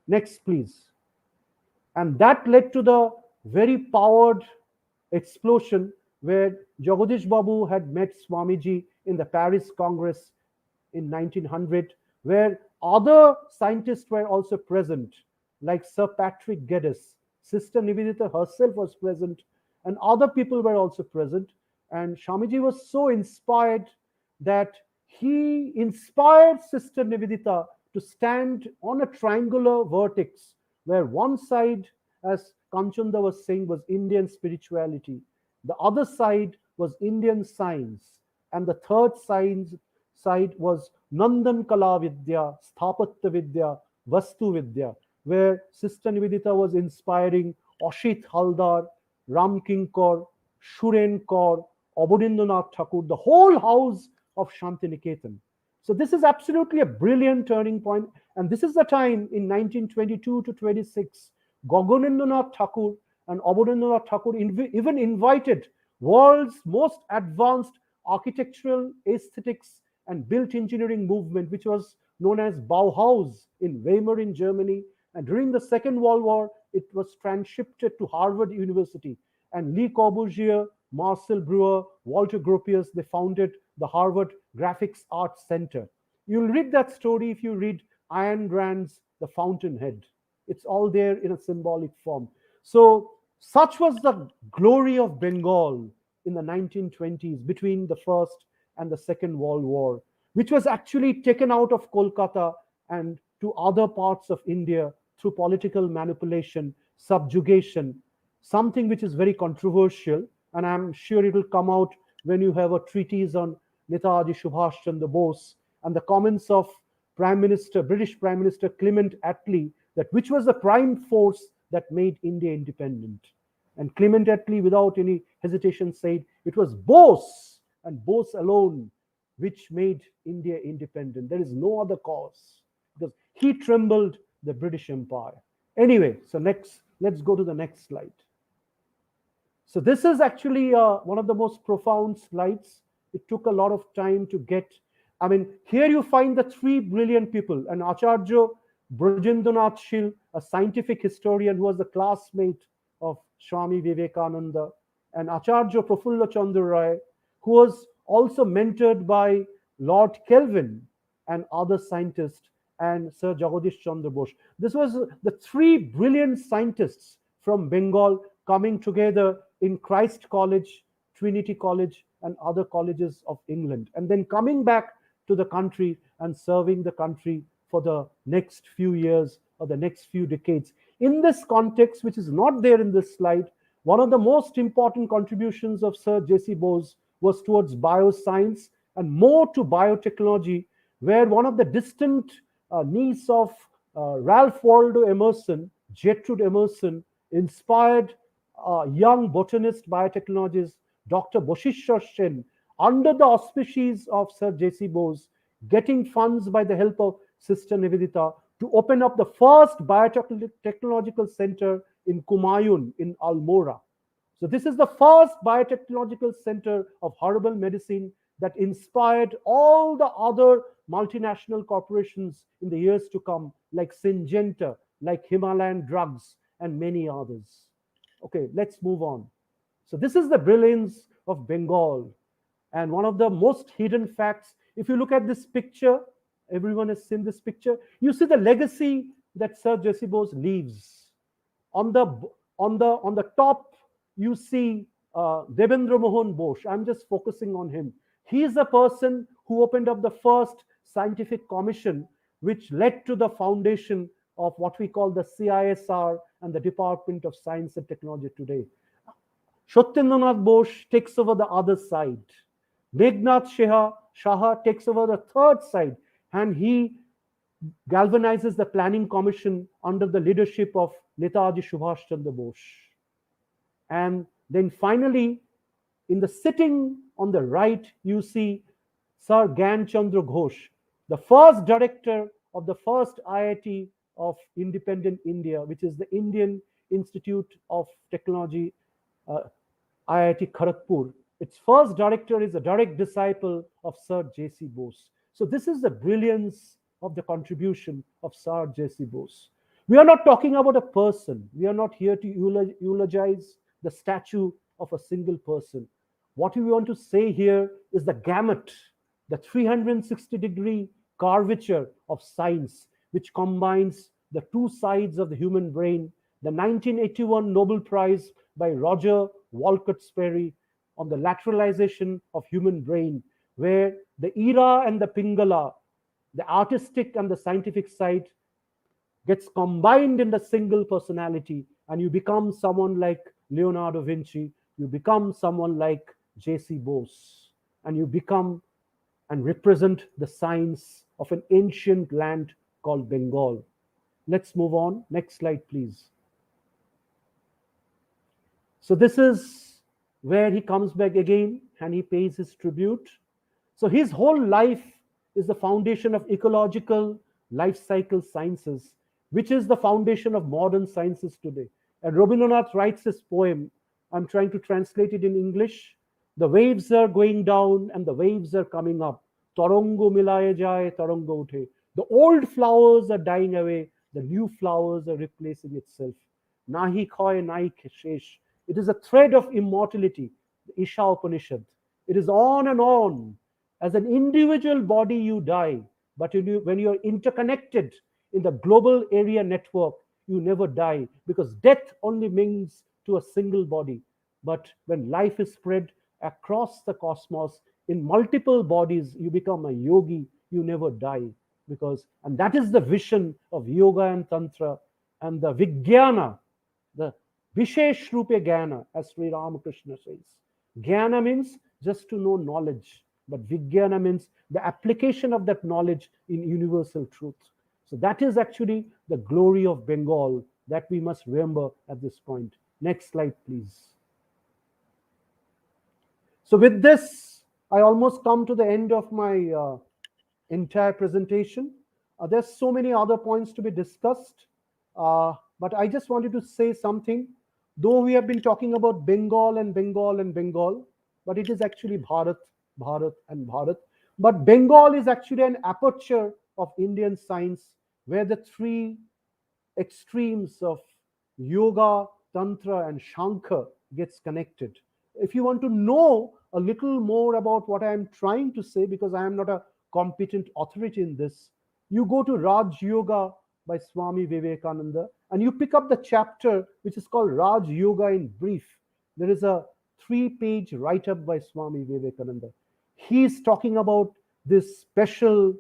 Next, please. And that led to the very powered explosion where Jagadish Babu had met Swamiji in the Paris Congress in 1900, where other scientists were also present. like Sir Patrick Geddes. Sister Nivedita herself was present, and other people were also present. And Swamiji was so inspired that he inspired Sister Nivedita to stand on a triangular vertex where one side, as Kanchanda was saying, was Indian spirituality, the other side was Indian science, and the third side was Nandan Kala Vidya, Sthapatya Vidya, Vastu Vidya, where Sister Nivedita was inspiring Ashit Haldar, Ram Kinkor, Shuren Kaur, Abodindranath Thakur, the whole house of Shantiniketan. So this is absolutely a brilliant turning point, and this is the time in 1922 to 26, Gaganendranath Thakur and Abodindranath Thakur even invited world's most advanced architectural aesthetics and built engineering movement, which was known as Bauhaus in Weimar in Germany. And during the Second World War, it was transshifted to Harvard University. And Le Corbusier, Marcel Breuer, Walter Gropius, they founded the Harvard Graphics Arts Center. You'll read that story if you read Ayn Rand's The Fountainhead. It's all there in a symbolic form. So, such was the glory of Bengal in the 1920s between the First and the Second World War, which was actually taken out of Kolkata and to other parts of India through political manipulation, subjugation, something which is very controversial. And I'm sure it will come out when you have a treatise on Netaji Subhash Chandra Bose and the comments of British Prime Minister Clement Attlee, that which was the prime force that made India independent. And Clement Attlee, without any hesitation, said it was Bose and Bose alone which made India independent. There is no other cause, because he trembled the British Empire. Anyway, so let's go to the next slide. So this is actually one of the most profound slides. It took a lot of time to get. I mean, here you find the three brilliant people, and Acharya Brajendranath Shil, a scientific historian who was the classmate of Swami Vivekananda, and Acharya Prafulla Chandra Ray, who was also mentored by Lord Kelvin and other scientists, and Sir Jagadish Chandra Bose. This was the three brilliant scientists from Bengal coming together in Christ College, Trinity College, and other colleges of England, and then coming back to the country and serving the country for the next few years or the next few decades. In this context, which is not there in this slide, one of the most important contributions of Sir J.C. Bose was towards bioscience and more to biotechnology, where one of the distant niece of Ralph Waldo Emerson, Gertrude Emerson, inspired young botanist biotechnologist Dr. Boshishwar Sen, under the auspices of Sir J.C. Bose, getting funds by the help of Sister Nivedita to open up the first biotechnological center in Kumayun in Almora. So this is the first biotechnological center of herbal medicine that inspired all the other multinational corporations in the years to come, like Syngenta, like Himalayan Drugs, and many others. Okay, let's move on. So this is the brilliance of Bengal. And one of the most hidden facts, if you look at this picture, everyone has seen this picture, you see the legacy that Sir J.C. Bose leaves. On the top, you see Devendra Mohan Bose. I'm just focusing on him. He is the person who opened up the first scientific commission, which led to the foundation of what we call the CISR and the Department of Science and Technology today. Satyendranath Bose takes over the other side. Meghnad Shaha takes over the third side, and he galvanizes the planning commission under the leadership of Netaji Subhash Chandra Bose. And then finally, in the sitting on the right, you see Sir Gyan Chandra Ghosh, the first director of the first IIT of independent India, which is the Indian Institute of Technology, IIT Kharagpur. Its first director is a direct disciple of Sir J.C. Bose. So this is the brilliance of the contribution of Sir J.C. Bose. We are not talking about a person. We are not here to eulogize the statue of a single person. What we want to say here is the gamut, the 360-degree curvature of science, which combines The Two Sides of the Human Brain, the 1981 Nobel Prize by Roger Walcott Sperry on the lateralization of human brain, where the era and the Pingala, the artistic and the scientific side, gets combined in the single personality, and you become someone like Leonardo da Vinci, you become someone like J.C. Bose, and you become and represent the science of an ancient land called Bengal. Let's move on. Next slide, please. So, this is where he comes back again and he pays his tribute. So, his whole life is the foundation of ecological life cycle sciences, which is the foundation of modern sciences today. And Rabindranath writes this poem. I'm trying to translate it in English. The waves are going down and the waves are coming up. Tarango milaye jaye, tarango uthe. The old flowers are dying away, the new flowers are replacing itself. Nahi khoy, nahi shesh. It is a thread of immortality, the Isha Upanishad. It is on and on. As an individual body, you die, but when you are interconnected in the global area network, you never die, because death only means to a single body. But when life is spread across the cosmos in multiple bodies, you become a yogi, you never die. And that is the vision of yoga and tantra and the Vijnana, the Vishesh Rupe Jnana, as Sri Ramakrishna says. Jnana means just to know knowledge, but Vijnana means the application of that knowledge in universal truth. So that is actually the glory of Bengal that we must remember at this point. Next slide, please. So with this, I almost come to the end of my entire presentation. There's so many other points to be discussed, but I just wanted to say something. Though we have been talking about Bengal and Bengal and Bengal, but it is actually Bharat, Bharat and Bharat. But Bengal is actually an aperture of Indian science where the three extremes of yoga, tantra and shankar gets connected. If you want to know a little more about what I am trying to say, because I am not a competent authority in this, you go to Raj Yoga by Swami Vivekananda and you pick up the chapter which is called Raj Yoga in Brief. There is a 3-page write-up by Swami Vivekananda. He is talking about this special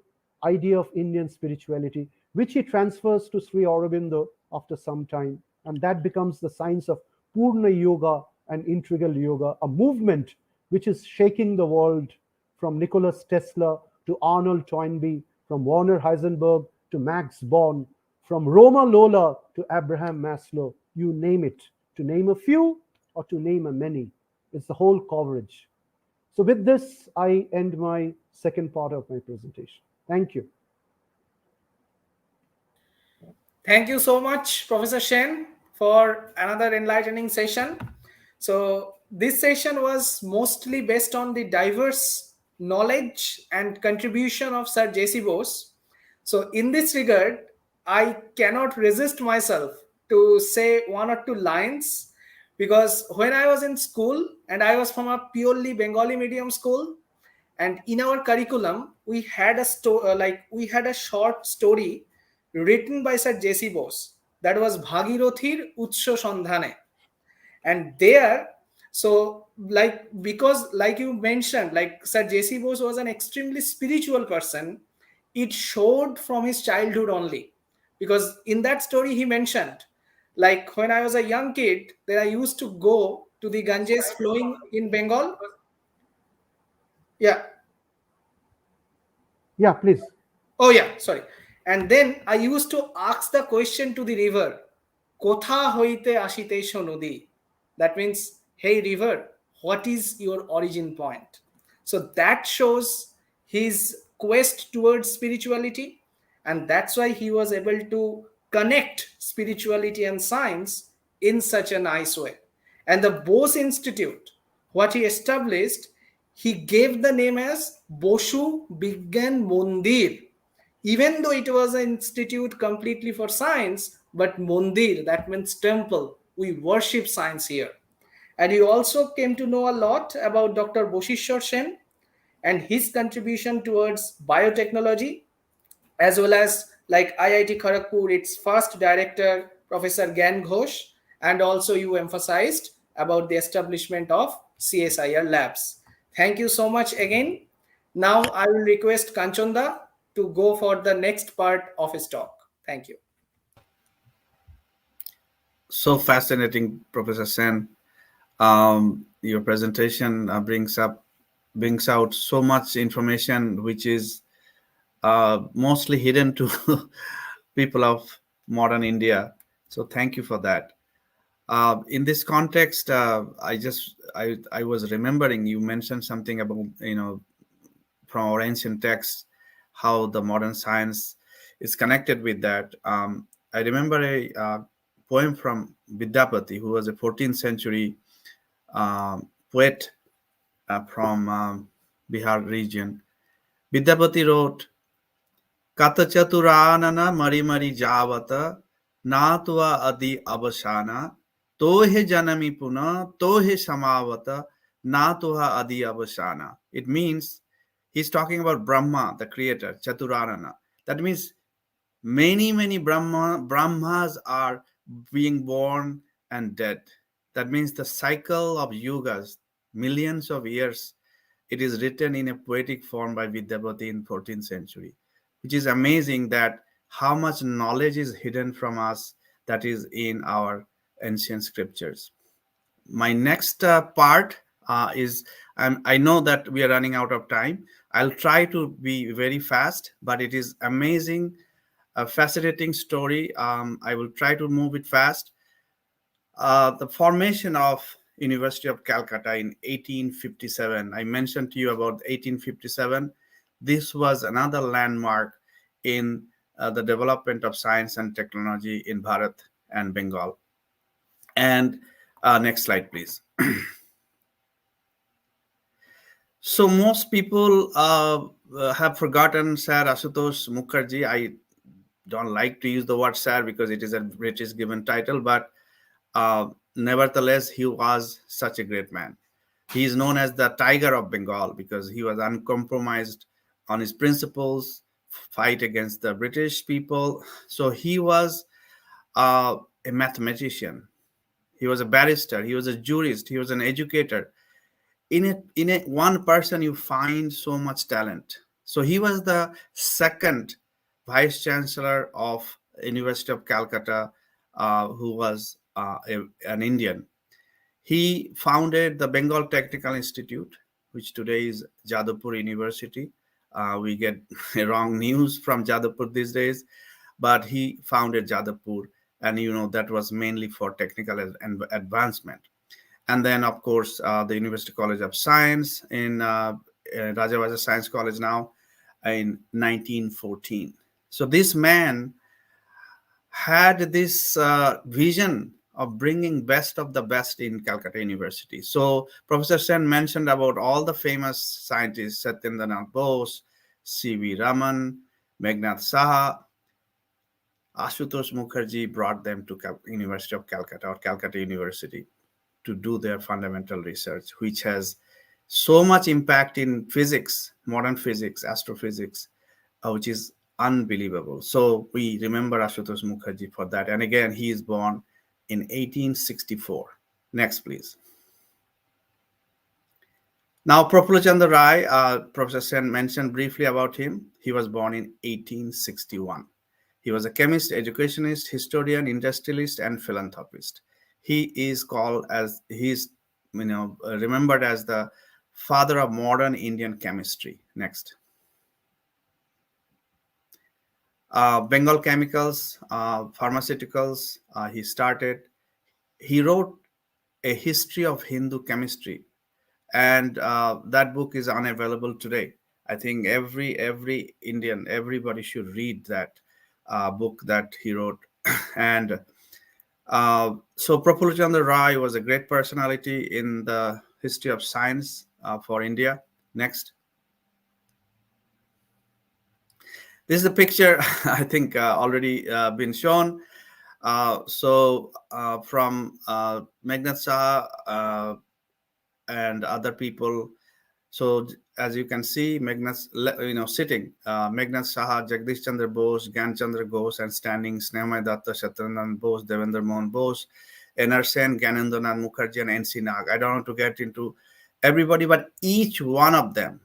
idea of Indian spirituality, which he transfers to Sri Aurobindo after some time, and that becomes the science of Purna Yoga and Integral Yoga, a movement which is shaking the world, from Nicholas Tesla to Arnold Toynbee, from Werner Heisenberg to Max Born, from Roma Lola to Abraham Maslow, you name it. To name a few or to name a many, it's the whole coverage. So with this, I end my second part of my presentation. Thank you. Thank you so much, Professor Shen, for another enlightening session. So this session was mostly based on the diverse knowledge and contribution of Sir J.C. Bose. So in this regard, I cannot resist myself to say one or two lines, because when I was in school, and I was from a purely Bengali medium school, and in our curriculum we had we had a short story written by Sir J.C. Bose, that was Bhagirathir Utsho Sandhane. And there, so because like you mentioned, like Sir J.C. Bose was an extremely spiritual person, it showed from his childhood only. Because in that story he mentioned, like when I was a young kid, then I used to go to the Ganges flowing in Bengal. Yeah. Yeah, please. Oh yeah, sorry. And then I used to ask the question to the river, Kotha hoite ashite nodi. That means, hey river, what is your origin point? So that shows his quest towards spirituality, and that's why he was able to connect spirituality and science in such a nice way. And the Bose Institute, what he established, he gave the name as Boshu Bigyan Mondir, even though it was an institute completely for science, but Mondir, that means temple. We worship science here. And he also came to know a lot about Dr. Boshishwar Sen and his contribution towards biotechnology, as well as like IIT Kharagpur, its first director, Professor Gyan Ghosh, and also you emphasized about the establishment of CSIR labs. Thank you so much again. Now I will request Kanchonda to go for the next part of his talk. Thank you. So fascinating, Professor Sen. Your presentation brings out so much information which is mostly hidden to people of modern India. So thank you for that. In this context, I was remembering you mentioned something about from our ancient texts how the modern science is connected with that. I remember a poem from Vidyapati, who was a 14th century poet from Bihar region. Vidyapati wrote, "Katachaturanana mari mari javata natva adi abashana tohe janami puna tohe samavata natuha adi abashana." It means he's talking about Brahma, the creator, Chaturanana. That means many Brahmas are being born and dead. That means the cycle of yugas, millions of years, it is written in a poetic form by Vidyapati in 14th century, which is amazing that how much knowledge is hidden from us that is in our ancient scriptures. My next part is I know that we are running out of time. I'll try to be very fast, but it is amazing, a fascinating story. I will try to move it fast. The formation of University of Calcutta in 1857. I mentioned to you about 1857. This was another landmark in the development of science and technology in Bharat and Bengal. And next slide, please. So most people have forgotten Sir Ashutosh Mukherjee. I don't like to use the word Sir because it is a British given title, but nevertheless, he was such a great man. He is known as the Tiger of Bengal because he was uncompromised on his principles, fight against the British people. So he was a mathematician. He was a barrister. He was a jurist. He was an educator. In a one person you find so much talent. So he was the second vice chancellor of University of Calcutta, who was an Indian. He founded the Bengal Technical Institute, which today is Jadavpur University. We get wrong news from Jadavpur these days, but he founded Jadavpur, and that was mainly for technical and advancement. And then, of course, the University College of Science in Rajavaja Science College now in 1914. So this man had this vision of bringing best of the best in Calcutta University. So Professor Sen mentioned about all the famous scientists, Satyendranath Bose, C.V. Raman, Meghnad Saha. Ashutosh Mukherjee brought them to University of Calcutta or Calcutta University to do their fundamental research, which has so much impact in physics, modern physics, astrophysics, which is unbelievable. So we remember Ashutosh Mukherjee for that. And again, he is born in 1864. Next, please. Now, Prafulla Chandra Rai, Professor Sen mentioned briefly about him. He was born in 1861. He was a chemist, educationist, historian, industrialist, and philanthropist. He is remembered as the father of modern Indian chemistry. Next. Bengal Chemicals, Pharmaceuticals, he wrote a history of Hindu chemistry, and that book is unavailable today. I think every Indian, everybody should read that book that he wrote. And so Prafulla Chandra Rai was a great personality in the history of science for India. Next. This is the picture I think already been shown. From Meghnad Saha and other people. So as you can see, sitting, Meghnad Saha, Jagdish Chandra Bose, Gyan Chandra Bose, and standing Snehamay Datta, Satyendran Bose, Devendra Mohan Bose, N.R. Sen, Gyanendra Mukherjee, and N.C. Nag. I don't want to get into everybody, but each one of them,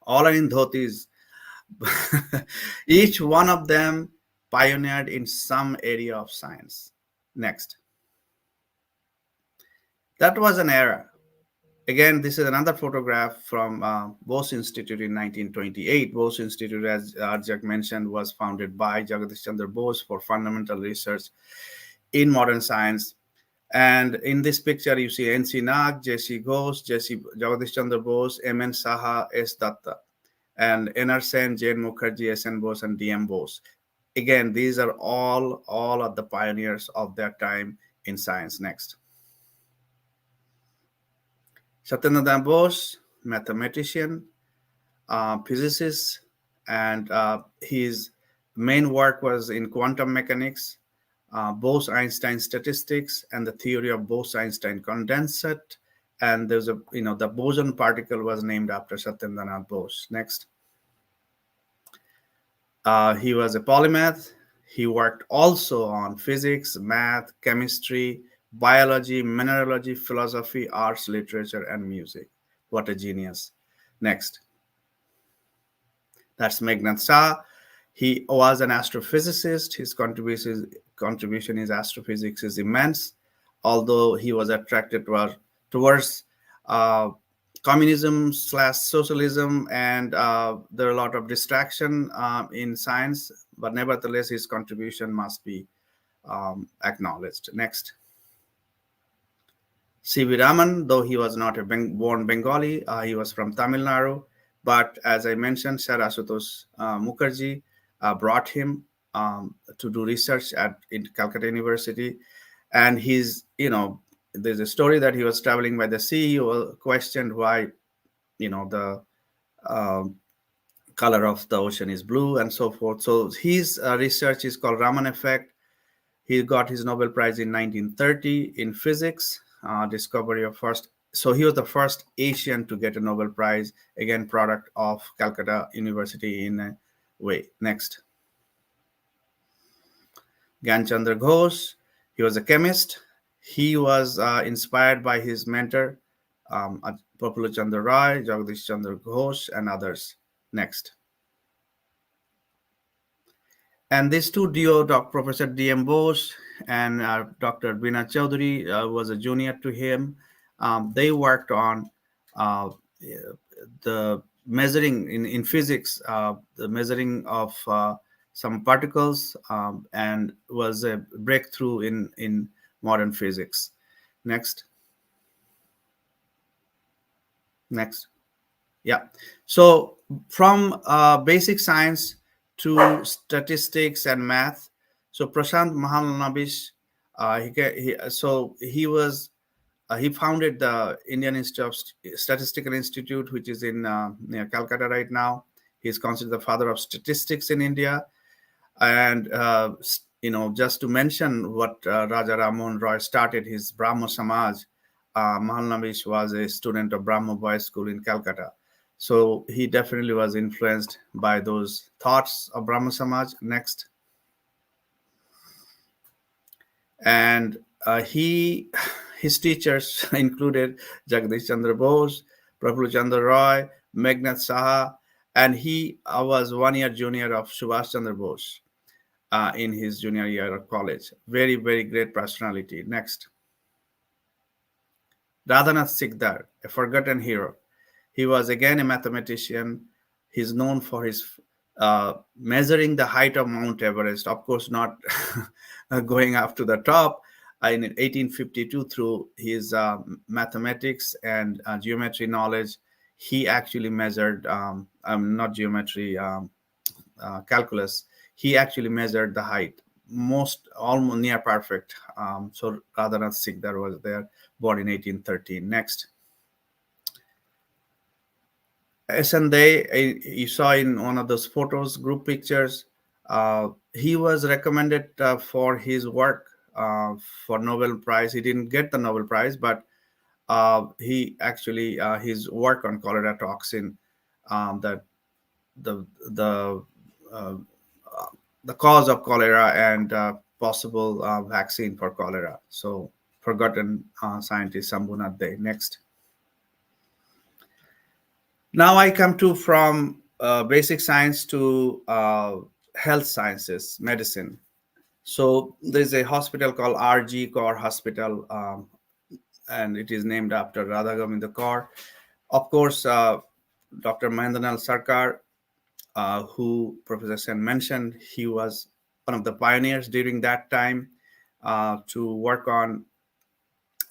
all are in dhotis, each one of them pioneered in some area of science. Next. That was an era. Again, this is another photograph from Bose Institute in 1928. Bose Institute, as Arjak mentioned, was founded by Jagadish Chandra Bose for fundamental research in modern science. And in this picture, you see N.C. Nag, J.C. Ghosh, Jagadish Chandra Bose, M.N. Saha, S. Datta, and N.R. Sen, J.N. Mukherjee, S.N. Bose, and D.M. Bose. Again, these are all of the pioneers of their time in science. Next. Satyendra Bose, mathematician, physicist, and his main work was in quantum mechanics, Bose-Einstein statistics, and the theory of Bose-Einstein condensate. And there's the boson particle was named after Satyendra Bose. Next. He was a polymath. He worked also on physics, math, chemistry, biology, mineralogy, philosophy, arts, literature, and music. What a genius. Next. That's Meghnad Saha. He was an astrophysicist. His contribution in astrophysics is immense, although he was attracted towards communism/socialism, and there are a lot of distraction in science, but nevertheless, his contribution must be acknowledged. Next. C.V. Raman, though he was not a born Bengali, he was from Tamil Nadu. But as I mentioned, Sir Ashutosh Mukherjee brought him to do research in Calcutta University. And there's a story that he was traveling by the sea. He was questioned why, the color of the ocean is blue and so forth. So his research is called Raman effect. He got his Nobel Prize in 1930 in physics, discovery of first. So he was the first Asian to get a Nobel Prize, again, product of Calcutta University in a way. Next. Gyan Chandra Ghosh, he was a chemist. He was inspired by his mentor, Prafullo Chandra Ray, Jagadish Chandra Ghosh, and others. Next. And this two duo, Professor D.M. Bose and Dr. Bina Chaudhary was a junior to him. They worked on the measuring in physics, the measuring of some particles, and was a breakthrough in modern physics. Next. Yeah. So from basic science to statistics and math. So Prashant Mahalanabish, he founded the Indian Institute of Statistical Institute, which is in near Calcutta right now. He's considered the father of statistics in India. And just to mention what Raja Rammohan Roy started, his Brahmo Samaj. Mahalanabish was a student of Brahmo Boys School in Calcutta. So he definitely was influenced by those thoughts of Brahmo Samaj. Next. And his teachers included Jagadish Chandra Bose, Prafullo Chandra Roy, Meghnad Saha, and he was 1 year junior of Subhash Chandra Bose in his junior year of college. Very, very great personality. Next. Radhanath Sikdar, a forgotten hero. He was again a mathematician. He's known for his measuring the height of Mount Everest. Of course, not going up to the top. In 1852, through his mathematics and geometry knowledge, he actually measured, not geometry, calculus. He actually measured the height, almost near perfect. So Radhanath Sikdar was there, born in 1813. Next. SND, you saw in one of those photos, group pictures, he was recommended for his work for Nobel Prize. He didn't get the Nobel Prize, but he actually, his work on cholera toxin that the uh, the cause of cholera and possible vaccine for cholera. So, forgotten scientist Sambhunath Dey. Next. Now I come to from basic science to health sciences, medicine. So there's a hospital called RG Kaur Hospital, and it is named after Radha Govinda Kaur. Of course, Dr. Mahendralal Sarkar, who Professor Sen mentioned, he was one of the pioneers during that time to work on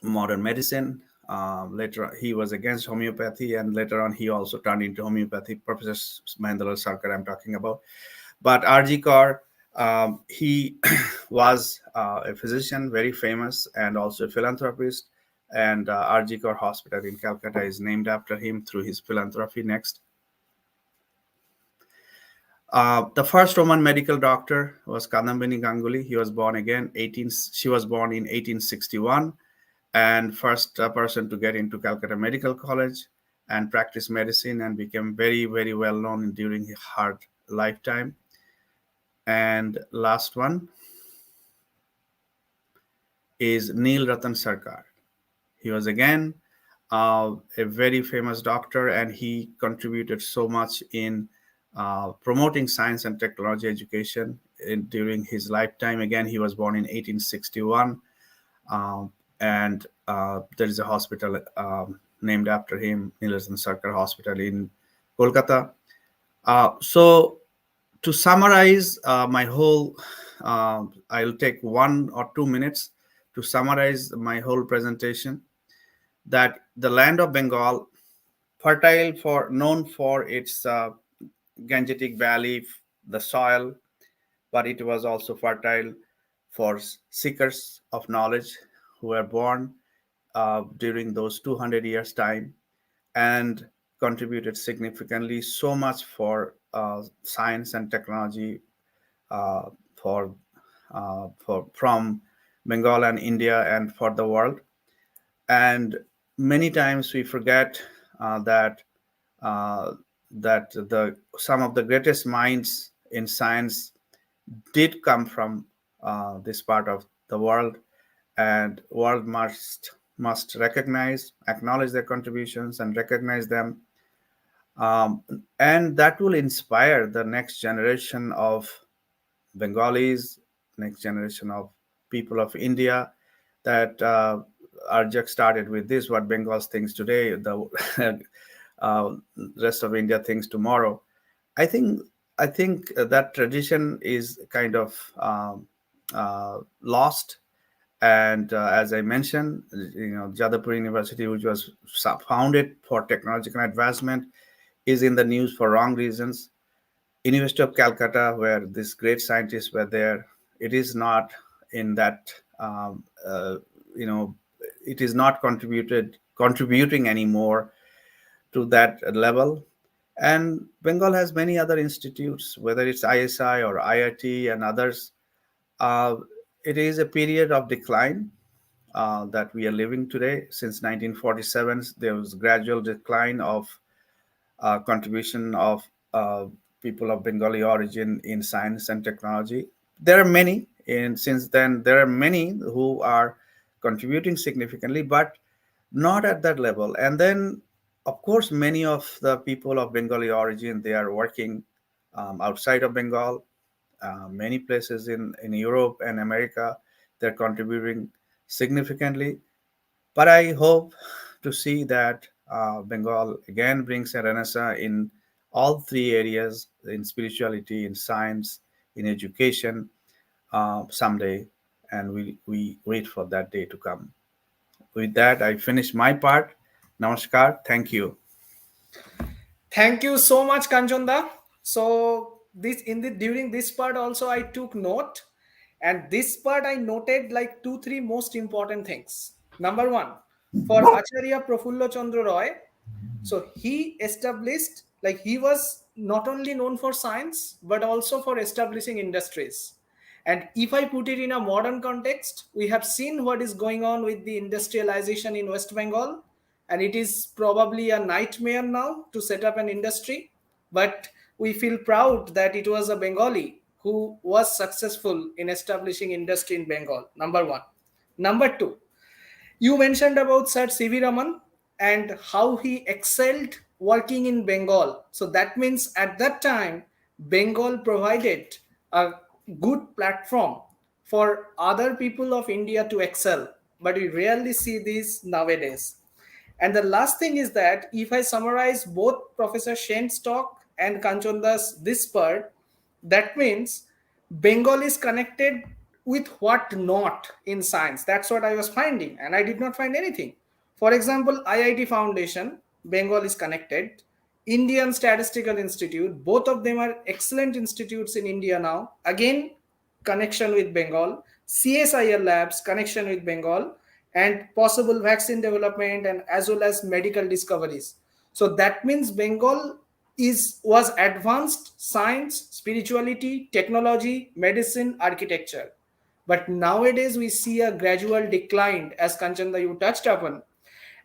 modern medicine. Later, he was against homeopathy, and later on, he also turned into homeopathy. Professor Mahendralal Sarkar, I'm talking about. But RG Kaur, he was a physician, very famous, and also a philanthropist. And RG Kaur Hospital in Calcutta is named after him through his philanthropy. Next. The first Roman medical doctor was Kadambini Ganguly. He was born again 18. She was born in 1861, and first person to get into Calcutta Medical College and practice medicine, and became very, very well known during her lifetime. And last one is Neil Ratan Sarkar. He was again a very famous doctor, and he contributed so much in promoting science and technology education during his lifetime. Again, he was born in 1861, and there is a hospital named after him, Nielsen Sarkar Hospital in Kolkata. So, to summarize my whole, I'll take 1 or 2 minutes to summarize my whole presentation. That the land of Bengal, fertile for known for its Gangetic Valley, the soil, but it was also fertile for seekers of knowledge who were born during those 200 years time, and contributed significantly so much for science and technology uh, for for from Bengal and India and for the world. And many times we forget that uh, that the some of the greatest minds in science did come from this part of the world, and world must recognize, acknowledge their contributions, and recognize them, and that will inspire the next generation of Bengalis, next generation of people of India, that are just started with this, what Bengal thinks today, the rest of India thinks tomorrow. I think I think that tradition is kind of lost. And as I mentioned, Jadavpur University, which was founded for technological advancement, is in the news for wrong reasons. University of Calcutta, where these great scientists were there, it is not in that, you know, it is not contributing anymore to that level. And Bengal has many other institutes, whether it's ISI or IIT and others. Uh, it is a period of decline that we are living today. Since 1947, there was gradual decline of contribution of people of Bengali origin in science and technology. There are many, and since then there are many who are contributing significantly, but not at that level. And then, of course, many of the people of Bengali origin, they are working outside of Bengal, many places in Europe and America. They're contributing significantly. But I hope to see that Bengal again brings a renaissance in all three areas, in spirituality, in science, in education, someday. And we wait for that day to come. With that, I finish my part. Namaskar. Thank you. Thank you so much, Kanchanda. So this in the during this part also I took note, and this part I noted like two three most important things. Number one, for Acharya Prafulla Chandra Roy, so he established, like, he was not only known for science but also for establishing industries. And if I put it in a modern context, we have seen what is going on with the industrialization in West Bengal. and it is probably a nightmare now to set up an industry. But we feel proud that it was a Bengali who was successful in establishing industry in Bengal. Number one. Number two, you mentioned about Sir C.V. Raman and how he excelled working in Bengal. So that means at that time, Bengal provided a good platform for other people of India to excel. But we rarely see this nowadays. And the last thing is that if I summarize both Professor Shen's talk and Kanchanda's this part, that means Bengal is connected with what not in science. That's what I was finding, and I did not find anything. For example, IIT Foundation, Bengal is connected. Indian Statistical Institute, both of them are excellent institutes in India now. Again, connection with Bengal. CSIR labs, connection with Bengal, and possible vaccine development and as well as medical discoveries. So that means Bengal was advanced science, spirituality, technology, medicine, architecture. But nowadays we see a gradual decline, as Kanchanda you touched upon.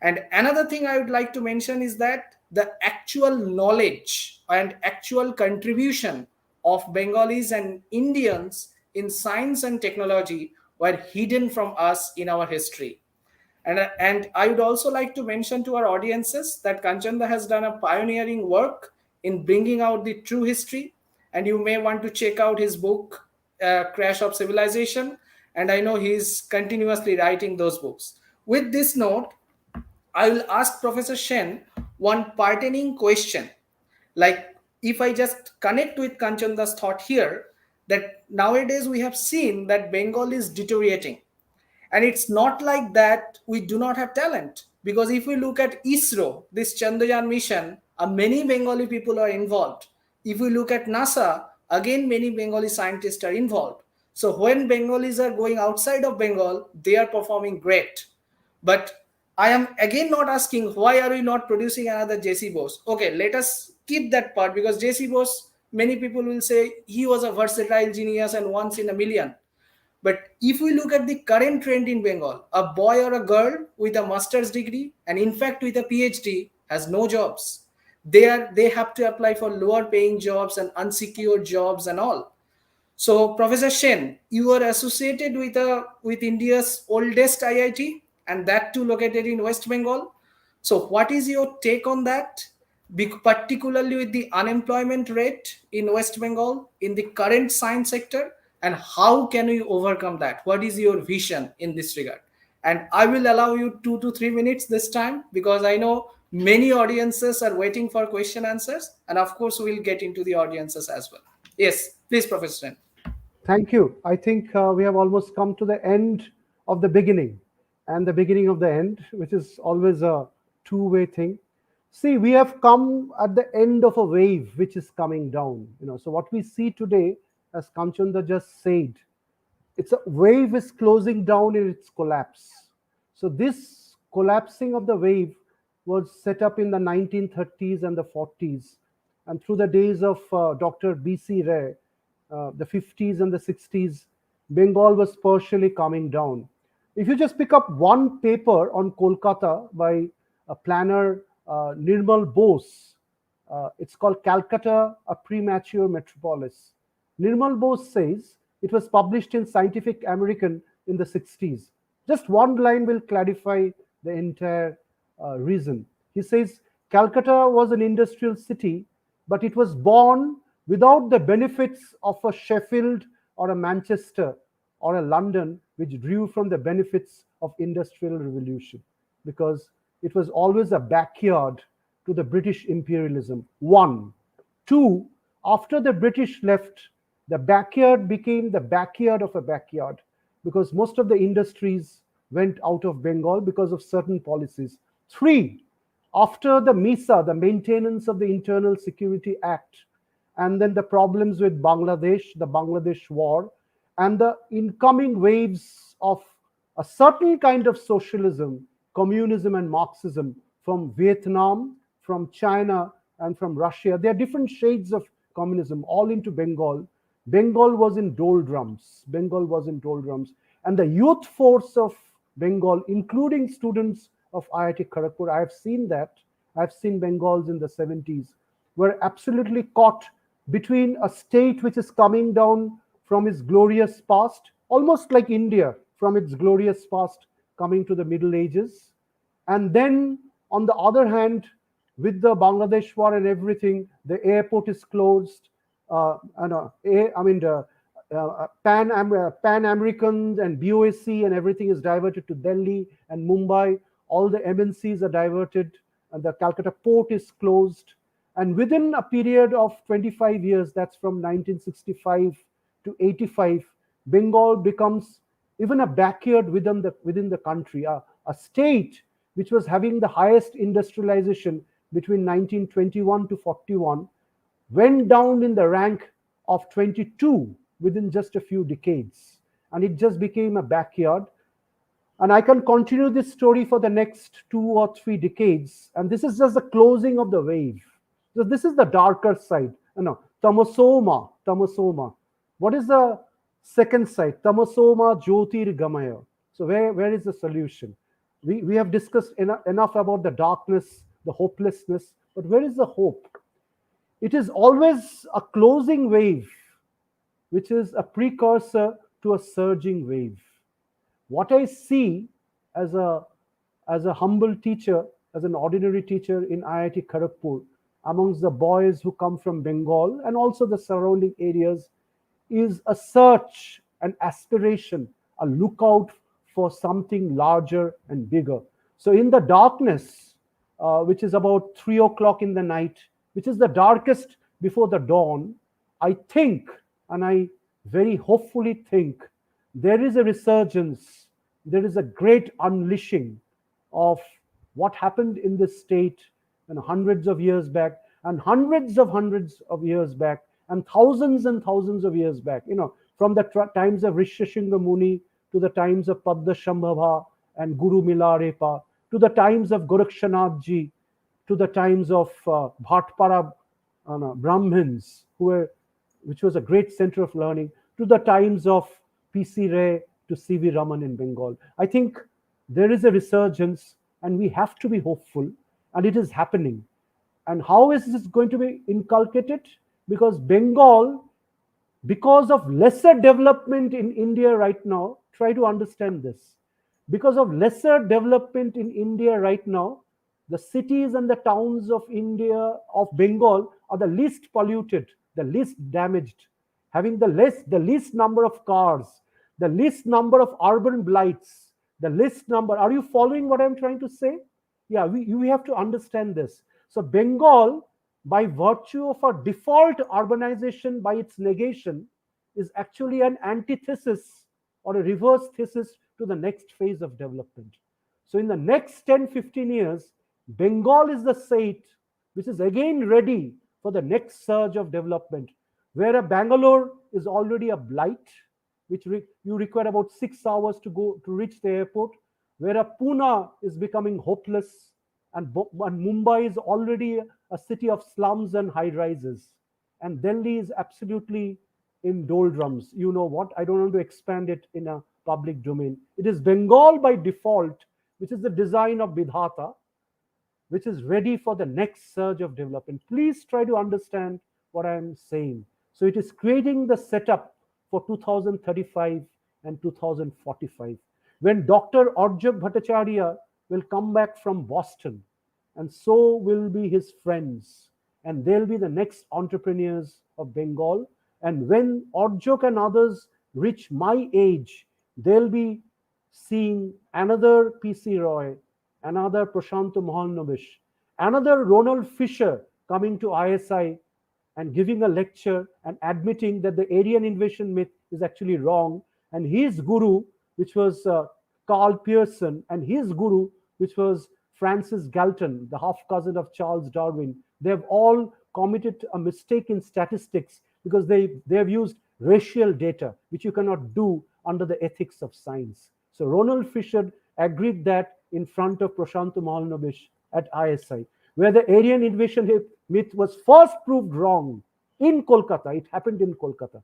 And another thing I would like to mention is that the actual knowledge and actual contribution of Bengalis and Indians in science and technology were hidden from us in our history. And I would also like to mention to our audiences that Kanchanda has done a pioneering work in bringing out the true history. And you may want to check out his book, Crash of Civilization. And I know he's continuously writing those books. With this note, I will ask Professor Shen one pertaining question. Like, if I just connect with Kanchanda's thought here, that nowadays we have seen that Bengal is deteriorating. And it's not like that we do not have talent. Because if we look at ISRO, this Chandrayaan mission, many Bengali people are involved. If we look at NASA, again, many Bengali scientists are involved. So when Bengalis are going outside of Bengal, they are performing great. But I am again not asking why are we not producing another JC Bose. Okay, let us keep that part because JC Bose, many people will say he was a versatile genius and once in a million. But if we look at the current trend in Bengal, a boy or a girl with a master's degree and in fact with a PhD has no jobs. They have to apply for lower paying jobs and unsecured jobs and all. So, Professor Shen, you are associated with India's oldest IIT, and that too located in West Bengal. So, what is your take on that? Particularly with the unemployment rate in West Bengal in the current science sector, and how can we overcome that? What is your vision in this regard? And I will allow you 2 to 3 minutes this time because I know many audiences are waiting for question answers, and of course, we'll get into the audiences as well. Yes, please, Professor Shen. Thank you. I think we have almost come to the end of the beginning and the beginning of the end, which is always a two-way thing. See, we have come at the end of a wave which is coming down. So what we see today, as Kanchanda just said, it's a wave is closing down in its collapse. So this collapsing of the wave was set up in the 1930s and the 40s, and through the days of Dr. B.C. Ray, the 50s and the 60s, Bengal was partially coming down. If you just pick up one paper on Kolkata by a planner, Nirmal Bose, it's called Calcutta, a Premature Metropolis. Nirmal Bose says it was published in Scientific American in the 60s. Just one line will clarify the entire reason. He says Calcutta was an industrial city, but it was born without the benefits of a Sheffield or a Manchester or a London, which drew from the benefits of industrial revolution, because it was always a backyard to the British imperialism. One. Two, after the British left, the backyard became the backyard of a backyard because most of the industries went out of Bengal because of certain policies. Three, after the MISA, the Maintenance of the Internal Security Act, and then the problems with Bangladesh, the Bangladesh war, and the incoming waves of a certain kind of socialism, communism, and Marxism from Vietnam, from China, and from Russia. There are different shades of communism all into Bengal. Bengal was in doldrums. Bengal was in doldrums. And the youth force of Bengal, including students of IIT Kharagpur. I have seen that. I've seen Bengals in the 70s were absolutely caught between a state which is coming down from its glorious past, almost like India from its glorious past coming to the Middle Ages. And then, on the other hand, with the Bangladesh war and everything, the airport is closed. I mean, the Pan Americans and BOSC and everything is diverted to Delhi and Mumbai. All the MNCs are diverted, and the Calcutta port is closed. And within a period of 25 years, that's from 1965 to 85, Bengal becomes even a backyard within the country, a state which was having the highest industrialization between 1921 to 41, went down in the rank of 22 within just a few decades. And it just became a backyard. And I can continue this story for the next 2 or 3 decades. And this is just the closing of the wave. So this is the darker side. No, tamasoma. What is the second side? Tamasoma jyotir gamaya. So where is the solution? We have discussed enough about the darkness, the hopelessness, but where is the hope? It is always a closing wave, which is a precursor to a surging wave. What I see as a humble teacher, as an ordinary teacher in IIT Kharagpur, amongst the boys who come from Bengal and also the surrounding areas, is a search, an aspiration, a lookout for something larger and bigger. So in the darkness, which is about 3 o'clock in the night, which is the darkest before the dawn, I think, and I very hopefully think, there is a resurgence, there is a great unleashing of what happened in this state and hundreds of years back, and hundreds of years back, and thousands of years back. From the times of Rishashinga Muni to the times of Padma and Guru Milarepa, to the times of Gorakshanath Ji, to the times of Bhatpara Brahmins, which was a great center of learning, to the times of P.C. Ray, to C.V. Raman in Bengal. I think there is a resurgence, and we have to be hopeful, and it is happening. And how is this going to be inculcated? Because Bengal, because of lesser development in India right now, try to understand this. Because of lesser development in India right now, the cities and the towns of India, of Bengal, are the least polluted, the least damaged, having the least number of cars, the least number of urban blights, the least number. Are you following what I'm trying to say? Yeah, we have to understand this. So Bengal, by virtue of a default urbanization by its negation, is actually an antithesis or a reverse thesis to the next phase of development. So in the next 10-15 years, Bengal is the state which is again ready for the next surge of development, where a Bangalore is already a blight, which you require about 6 hours to reach the airport, where a Pune is becoming hopeless, and Mumbai is already a city of slums and high rises, and Delhi is absolutely in doldrums. You know what? I don't want to expand it in a public domain. It is Bengal by default, which is the design of Bidhata, which is ready for the next surge of development. Please try to understand what I am saying. So it is creating the setup for 2035 and 2045, when Dr. Arjun Bhattacharya will come back from Boston, and so will be his friends, and they'll be the next entrepreneurs of Bengal. And when Arjok and others reach my age, they'll be seeing another P.C. Roy, another Prashant Mahalnobish, another Ronald Fisher coming to ISI and giving a lecture and admitting that the Aryan invasion myth is actually wrong, and his guru, which was Carl Pearson, and his guru, which was Francis Galton, the half cousin of Charles Darwin, they have all committed a mistake in statistics because they have used racial data, which you cannot do under the ethics of science. So Ronald Fisher agreed that in front of Prashant Mahalnobish at ISI, where the Aryan invasion myth was first proved wrong in Kolkata. It happened in Kolkata.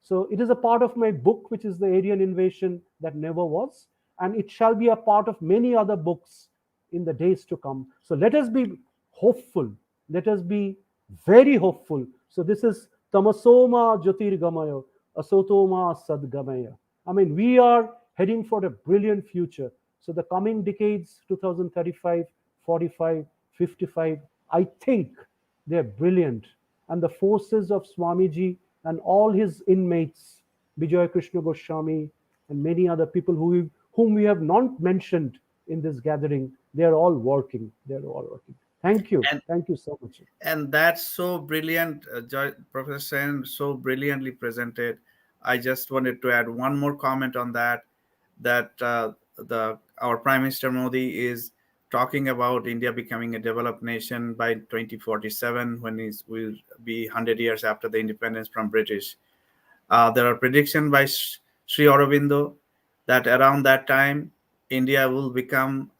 So it is a part of my book, which is the Aryan invasion that never was, and it shall be a part of many other books in the days to come. So let us be hopeful. Let us be very hopeful. So this is Tamasoma Jyotirgamaya, Asotoma Sadgamaya. I mean, we are heading for a brilliant future. So the coming decades, 2035, 45, 55, I think they're brilliant. And the forces of Swamiji and all his inmates, Vijay Krishna Goswami, and many other people whom we have not mentioned in this gathering, they are all working. They're all working. Thank you. And Thank you so much. that's so brilliant, Professor Sen, so brilliantly presented. I just wanted to add one more comment on that. That the our Prime Minister Modi is talking about India becoming a developed nation by 2047, when it will be 100 years after the independence from British. There are predictions by Sri Aurobindo that around that time, India will become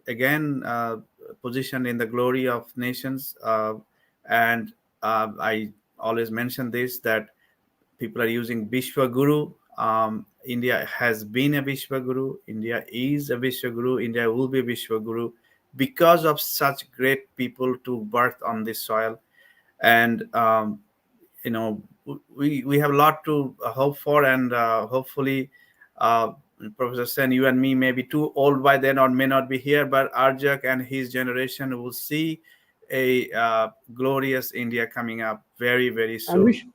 again positioned in the glory of nations. And I always mention this, that people are using Vishwa Guru. India has been a Vishwa Guru. India is a Vishwa Guru. India will be a Vishwa Guru because of such great people to birth on this soil. And you know, we have a lot to hope for, and hopefully, uh, Professor Sen, you and me may be too old by then or may not be here, but Arjak and his generation will see a glorious India coming up very, very And we, soon.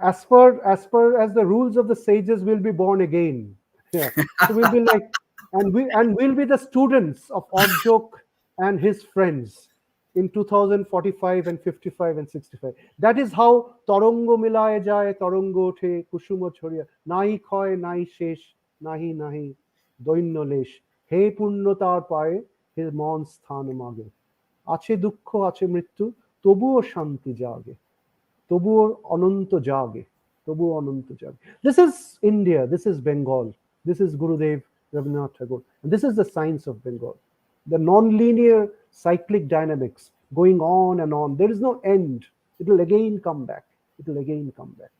as the rules of the sages, will be born again. Yeah. So we'll be like, and we'll be the students of Orjok and his friends in 2045 and 55 and 65. That is how Torongo milaye jaye, Torongo the Kusumo choria, Nai khoy, nai shesh, nahi nahi, doinno lesh, he punno tar paye, his mon sthan mage. আছে দুঃখ আছে মৃত্যু তবুও শান্তি জাগে তবুও অনন্ত জাগে তবুও অনন্ত জাগে this is India, this is Bengal, this is Gurudev Rabindranath Tagore, and this is the science of Bengal, the non-linear cyclic dynamics going on and on. There is no end. It will again come back. It will again come back.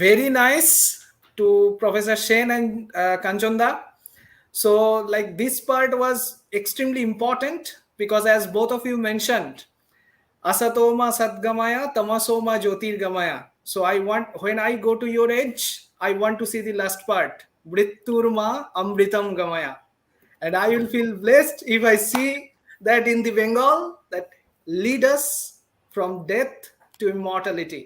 Very nice to Professor Shane and Kanchanda. So, like, this part was extremely important because, as both of you mentioned, Asatoma Sadgamaya, Tamasoma Jyotirgamaya. So, I want, when I go to your age, I want to see the last part, Britturma Amritam Gamaya. And I will feel blessed if I see that in the Bengal that lead us from death to immortality.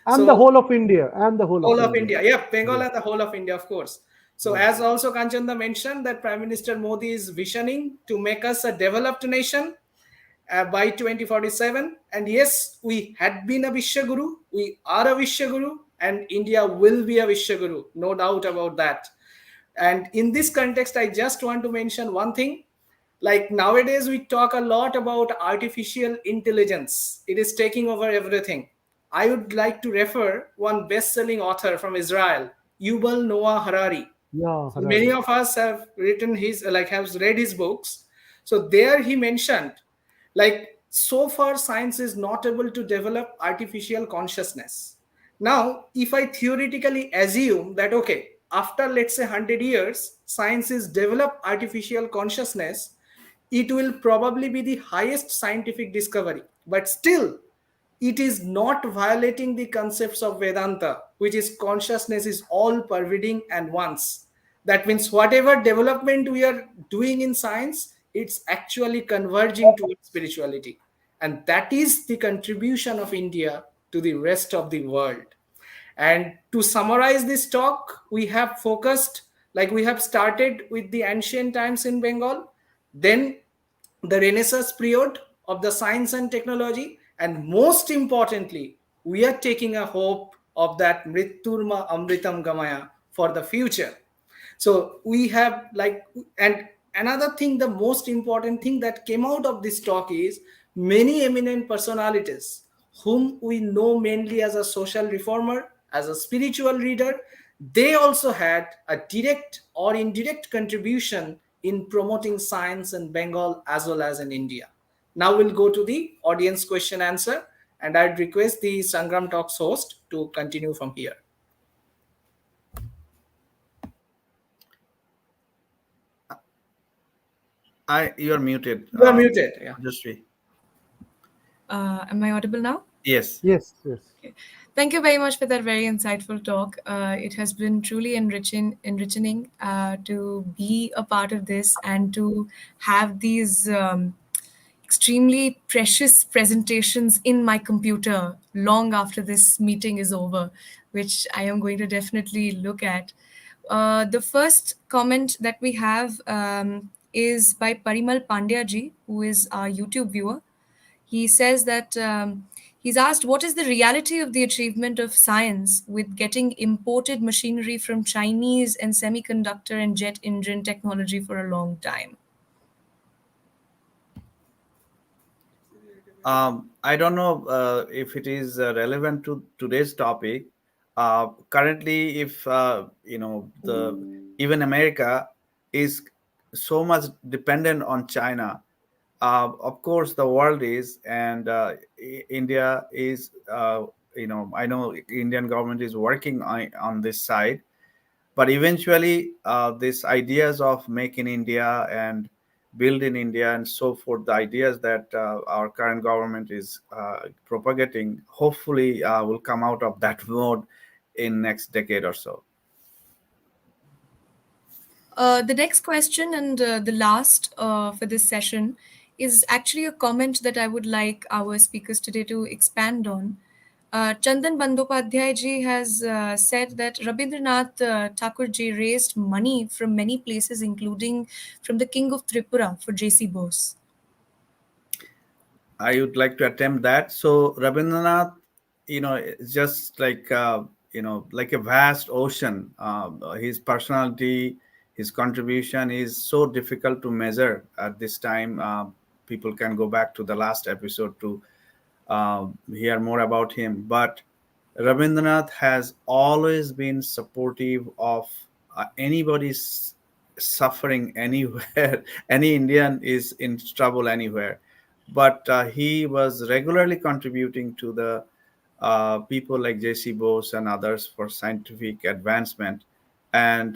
And the So, whole of India, and the whole of whole of India. India, yeah, Bengal Yeah. and the whole of India, of course. So, Yeah. as also Kanchanda mentioned, that Prime Minister Modi is visioning to make us a developed nation by 2047. And yes, we had been a Vishwaguru, we are a Vishwaguru, and India will be a Vishwaguru, no doubt about that. And in this context, I just want to mention one thing. Like, nowadays, we talk a lot about artificial intelligence. It is taking over everything. I would like to refer one best-selling author from Israel, Yuval Noah Harari. Yeah, So many Harari. of us have written his, like, have read his books. So there he mentioned, like, so far science is not able to develop artificial consciousness. Now, if I theoretically assume that, okay, after let's say 100 years, science is develop artificial consciousness, it will probably be the highest scientific discovery. But still, it is not violating the concepts of Vedanta, which is consciousness is all pervading and once. That means whatever development we are doing in science, it's actually converging towards spirituality. And that is the contribution of India to the rest of the world. And to summarize this talk, we have focused, like, we have started with the ancient times in Bengal, then the Renaissance period of the science and technology, and most importantly, we are taking a hope of that Mritturma Amritam Gamaya for the future. So we have, like, and another thing, the most important thing that came out of this talk is many eminent personalities whom we know mainly as a social reformer, as a spiritual leader, they also had a direct or indirect contribution in promoting science in Bengal as well as in India. Now we'll go to the audience question answer, and I'd request the Sangram Talks host to continue from here. You're muted, You are muted. Yeah. Rajashri. Am I audible now? Yes. Yes, yes. Okay. Thank you very much for that very insightful talk. It has been truly enriching to be a part of this and to have these extremely precious presentations in my computer long after this meeting is over, which I am going to definitely look at. The first comment that we have is by Parimal Pandya ji, who is our YouTube viewer. He says that he's asked, what is the reality of the achievement of science with getting imported machinery from Chinese and semiconductor and jet engine technology for a long time? I don't know if it is relevant to today's topic. Currently, if the even America is so much dependent on China. Of course, the world is, and India is. I know Indian government is working on this side, but eventually these ideas of make in India and build in India and so forth, the ideas that our current government is propagating, hopefully will come out of that mode in next decade or so. The next question and the last for this session is actually a comment that I would like our speakers today to expand on. Chandan Bandyopadhyay ji has said that Rabindranath Thakur ji raised money from many places, including from the King of Tripura for J.C. Bose. I would like to attempt that. So Rabindranath, it's just like like a vast ocean. His personality, his contribution is so difficult to measure at this time. People can go back to the last episode to hear more about him. But Rabindranath has always been supportive of anybody's suffering anywhere. Any Indian is in trouble anywhere. But he was regularly contributing to the people like J.C. Bose and others for scientific advancement. And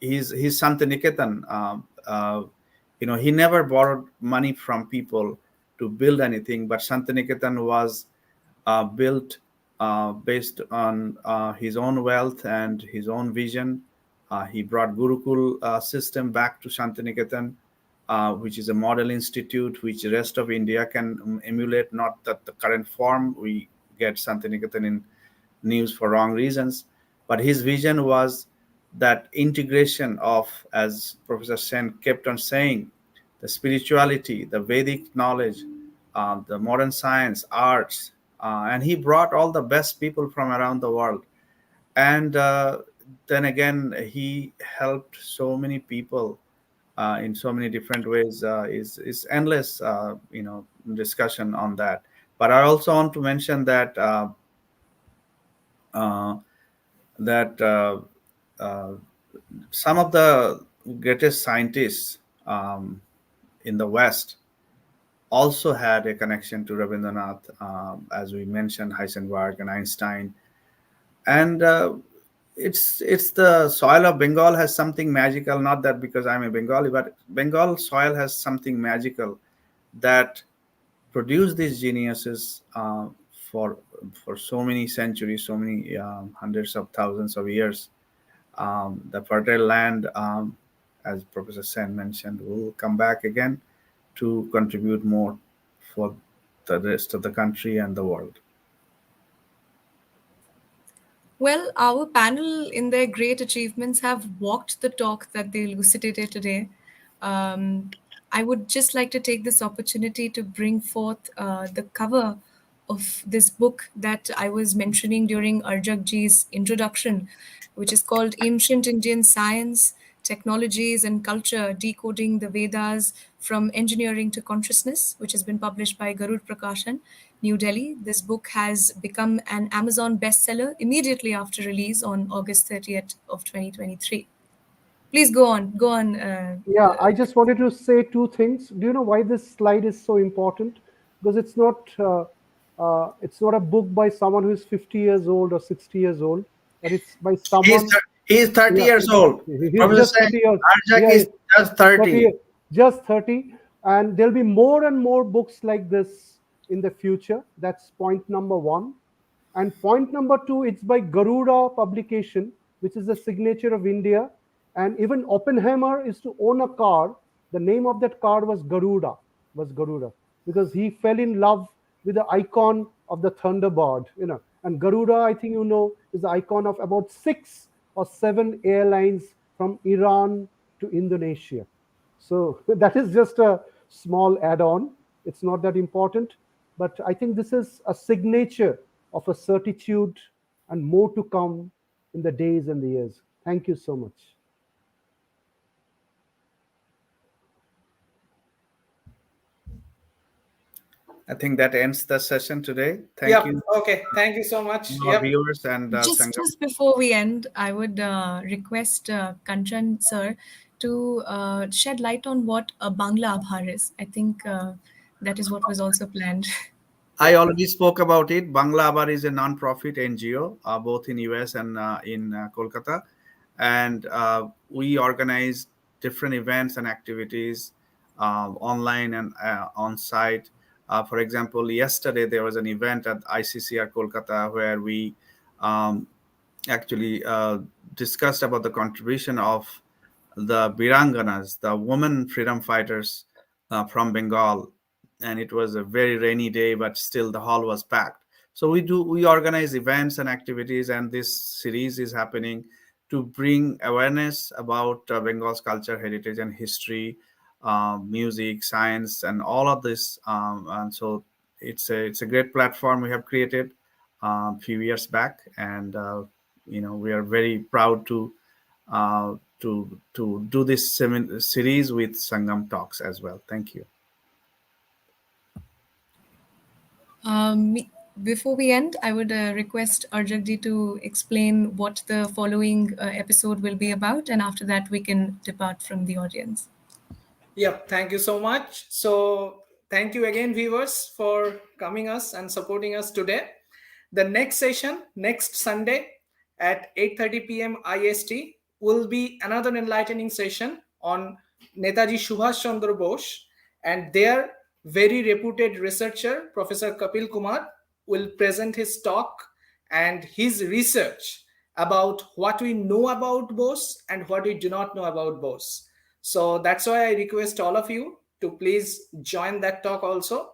his Santiniketan, he never borrowed money from people to build anything, but Santiniketan was built based on his own wealth and his own vision. He brought Gurukul system back to Shantiniketan, which is a model institute which the rest of India can emulate, not that the current form. We get Shantiniketan in news for wrong reasons. But his vision was that integration of, as Professor Sen kept on saying, the spirituality, the Vedic knowledge, the modern science, arts, and he brought all the best people from around the world. And then again, he helped so many people in so many different ways. Is endless, discussion on that. But I also want to mention that uh, that some of the greatest scientists in the West also had a connection to Rabindranath, as we mentioned, Heisenberg and Einstein. And it's the soil of Bengal has something magical. Not that because I'm a Bengali, but Bengal soil has something magical that produced these geniuses for for so many centuries, so many hundreds of thousands of years. The fertile land, as Professor Sen mentioned, will come back again to contribute more for the rest of the country and the world. Well, our panel, in their great achievements, have walked the talk that they elucidated today. Um, I would just like to take this opportunity to bring forth the cover of this book that I was mentioning during Arjakji's introduction, which is called Ancient Indian Science, Technologies and Culture Decoding the Vedas from Engineering to Consciousness, which has been published by Garud Prakashan, New Delhi. This book has become an Amazon bestseller immediately after release on August 30th of 2023. Please go on, go on. Yeah, I just wanted to say two things. Do you know why this slide is so important? Because it's not a book by someone who is 50 years old or 60 years old, but it's by He's someone. he's 30 Yeah, years old. he's Professor just Sen, 30 years. Arjak Yeah, is just 30 30. years. Just 30. And there'll be more and more books like this in the future. That's point number one. And point number two, it's by Garuda Publication, which is the signature of India. And even Oppenheimer is to own a car. The name of that car was Garuda, because he fell in love with the icon of the Thunderbird. And Garuda, I think is the icon of about 6 or 7 airlines from Iran to Indonesia. So that is just a small add on. It's not that important. But I think this is a signature of a certitude and more to come in the days and the years. Thank you so much. I think that ends the session today. Thank Yep. you, Okay. Thank you so much. our Yep. viewers and Sangam. Just before we end, I would request Kanchan sir to shed light on what a Bangla Abhar is. I think that is what was also planned. I Yeah. already spoke about it. Bangla Abar is a non-profit NGO, both in US and in Kolkata, and we organize different events and activities online and on site. For example, yesterday there was an event at ICCR Kolkata where we um, actually discussed about the contribution of the Biranganas, the women freedom fighters from Bengal, and it was a very rainy day, but still the hall was packed. So we organize events and activities, and this series is happening to bring awareness about Bengal's culture, heritage, and history, music, science, and all of this. And so it's a great platform we have created a few years back, and we are very proud to do this series with Sangam Talks as well. Thank you. Before we end, I would request Arjagji to explain what the following episode will be about, and after that, we can depart from the audience. Yep, thank you so much. So, thank you again, viewers, for coming us and supporting us today. The next session, next Sunday at 8:30 p.m. IST, will be another enlightening session on Netaji Subhash Chandra Bose, and their very reputed researcher, Professor Kapil Kumar, will present his talk and his research about what we know about Bose and what we do not know about Bose. So that's why I request all of you to please join that talk also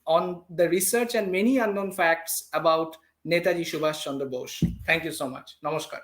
on the research and many unknown facts about Netaji Subhash Chandra Bose. Thank you so much. Namaskar.